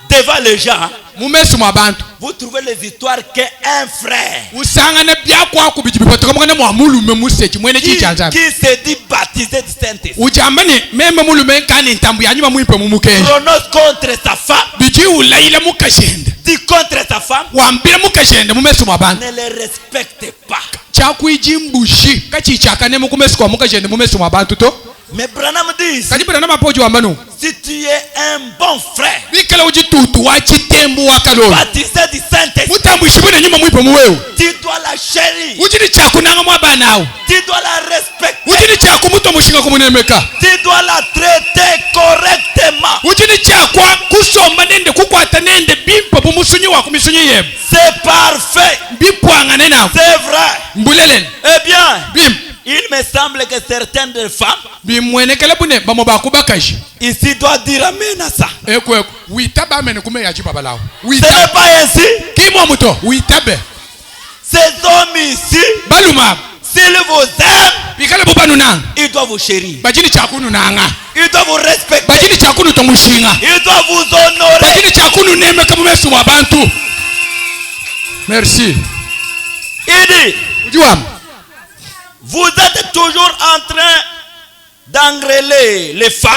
devant les gens. Mumesu mwabantu. Vous trouvez les histoires qu'un frère Usanga na byakwa kubijibipa tokamana mwamulume musechi mwene qui chijanza. se dit baptisé du Saint-Esprit Ujambani meme mulume nkani ntambu yanyuma muipe mumukenji. prononce contre sa femme, Biji ulaila mukashende. dit contre sa femme, Wambira mukashende mumesu mwabantu. ne les respecte pas. Chakuijimbushi kachichakane mukumesu kwa mukashende mumesu mwabantu to. Mais Branham dit, Kadibira na mapoji wambanu. si tu es un bon frère, Bikala ujitutu wachitembu wakalolo. baptisé du Saint-Esprit, Mutambushibune nyuma mwipe muweu. tu dois la chérir, Ujini chakunanga mwabanawo. tu dois la respecter, Ujini chakumuto mushinga kumunemeka. tu dois la traiter correctement. Ujini chakwa kusomba nende kukwata nende bimpo bumusunyi wa kumisunyi yebo. C'est parfait, Bipwanga nena. c'est vrai. Mbulelen. Eh bien, Bim. il me semble que certaines des femmes Bimwenekele bune bamo bakubakaji. ici doivent dire amen à ça. Ekwe witaba amene kume yachi babalawo. Ce Witaba. n'est pas ainsi. Kimo muto witabe. Ces hommes ici, Baluma. s'ils vous aiment, Bikala bubanu nanga. ils doivent vous chérir. Bajini chakunu nanga. Ils doivent vous respecter. Bajini chakunu tomushinga. Ils doivent vous honorer. Bajini chakunu neme kama mesu wa bantu. Merci. Il dit, Ujuam. vous êtes toujours en train d'engrêler les femmes.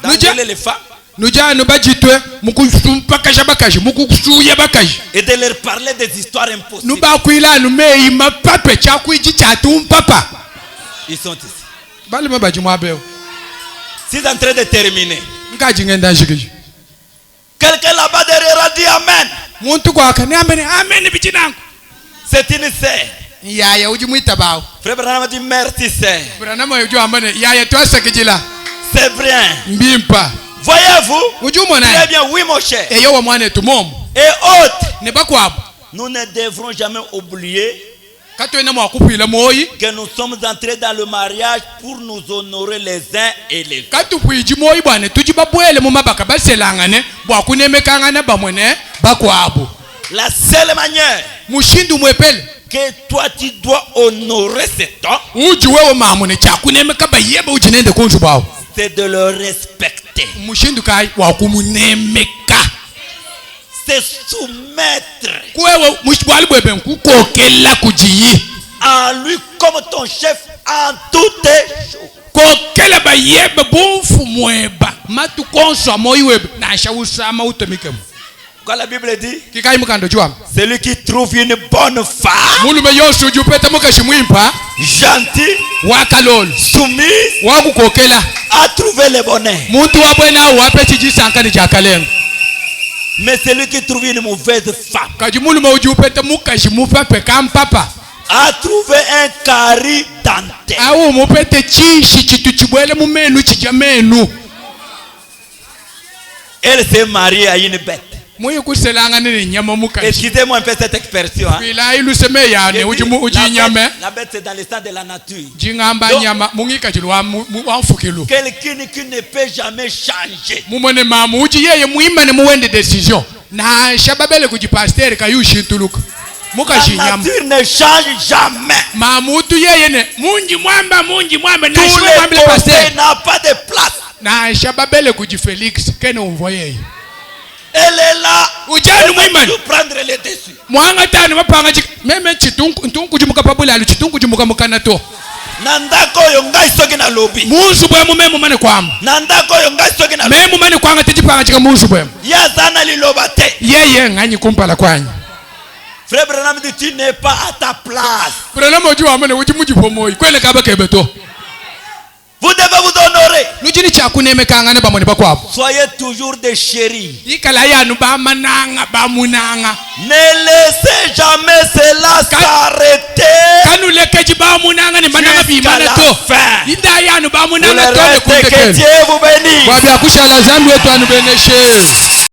D'engrêler les femmes. Nujano bajitwe mukusumpakasha bakaji mukusuya bakaji. Et de leur parler des histoires impossibles. Nuba kuila numei mapape chakuiji chatum papa. Ils sont ici. Bali mabaji mwabeo. C'est en train de terminer. Ngaji ngenda shikiji. Quelqu'un là-bas derrière a dit amen. Muntu kwa kane amen amen bijinangu. C'est une sœur. Yaya uji muita bao. Frère Branham a dit merci sœur. Brana mo uju amane yaya twasa kijila. C'est vrai. Mbimpa. Voyez-vous? Uju mona. Très bien, oui mon cher. Eyo wa mwane tumom. Et autres, Ne bakwabo. nous ne devrons jamais oublier Katwena mwa kupila moyi. que nous sommes entrés dans le mariage pour nous honorer les uns et les autres. Katu kuiji moyi bwane tujibabwele mu mabaka baselangane bwa kunemekangana bamwene bakwabo. La seule manière Mushindu mwepele. que toi tu dois honorer cet homme, Uji wewe mamune chakunemeka bayeba ujinende kunju bawo. c'est de le respecter, Mushindu kai wa kumunemeka. c'est soumettre Kwewe mushibwali bwebe nkukokela kujiyi. à lui comme ton chef en toutes choses. Kokela bayeba bonfu mweba. Matu konso moyi webe na shawusama utemikemu. Quand la Bible dit, Kikai mukando juam. celui qui trouve une bonne femme, Mulume yosu jupeta mukashi mwimpa. gentille, Wakalolo. soumise, Wakukokela. a trouvé le bonheur. Muntu wabwena wape chijisankani chakalengo. Mais celui qui trouve une mauvaise femme kaji mulu mauji upete mukaji mupape kampapa a trouvé un carie dentaire. awu mupete chishi chitu chibwele mumenu chijamenu. Elle s'est mariée à une bête. Excusez-moi un peu cette expression. Hein. La bête c'est dans l'état de la nature. Quelqu'un qui ne peut jamais changer. Na shababele kujipasteri kayushintuluka muka La shinyama nature ne change jamais. mamutu yeye ne munji mwamba na Tous shwe les mwambile pasteri côtés n'a pas de place. na shababele kujifelix kene umvoye Elle est là. ujani mwimani Pour prendre les dessus. mwanga tani mapanga meme chitungu ntungu jumuka papula alu chitungu jumuka mukanato Nandako yongai soki na lobby. musu bwe mumemu mane kwamba Nandako yongai soki na memu mane kwanga tijipanga chika musu bwe yazana lilobate. yeye nganyi kumpala kwanyi Frère Branham dit tu n'es pas à ta place. Branham oju amane uji mujipomoyi kwele kaba kebeto. Vous devez vous honorer. Nujini chakuneme kangane bamone bakwabo. Soyez toujours des chéris. Ikala yanu bamananga bamunanga. Ne laissez jamais cela s'arrêter. Kanuleke bamunanga ni mananga bimana to. Inda yanu bamunanga to ne Que Dieu vous bénisse. Kwa bya kushala zambi wetu anu beneshe.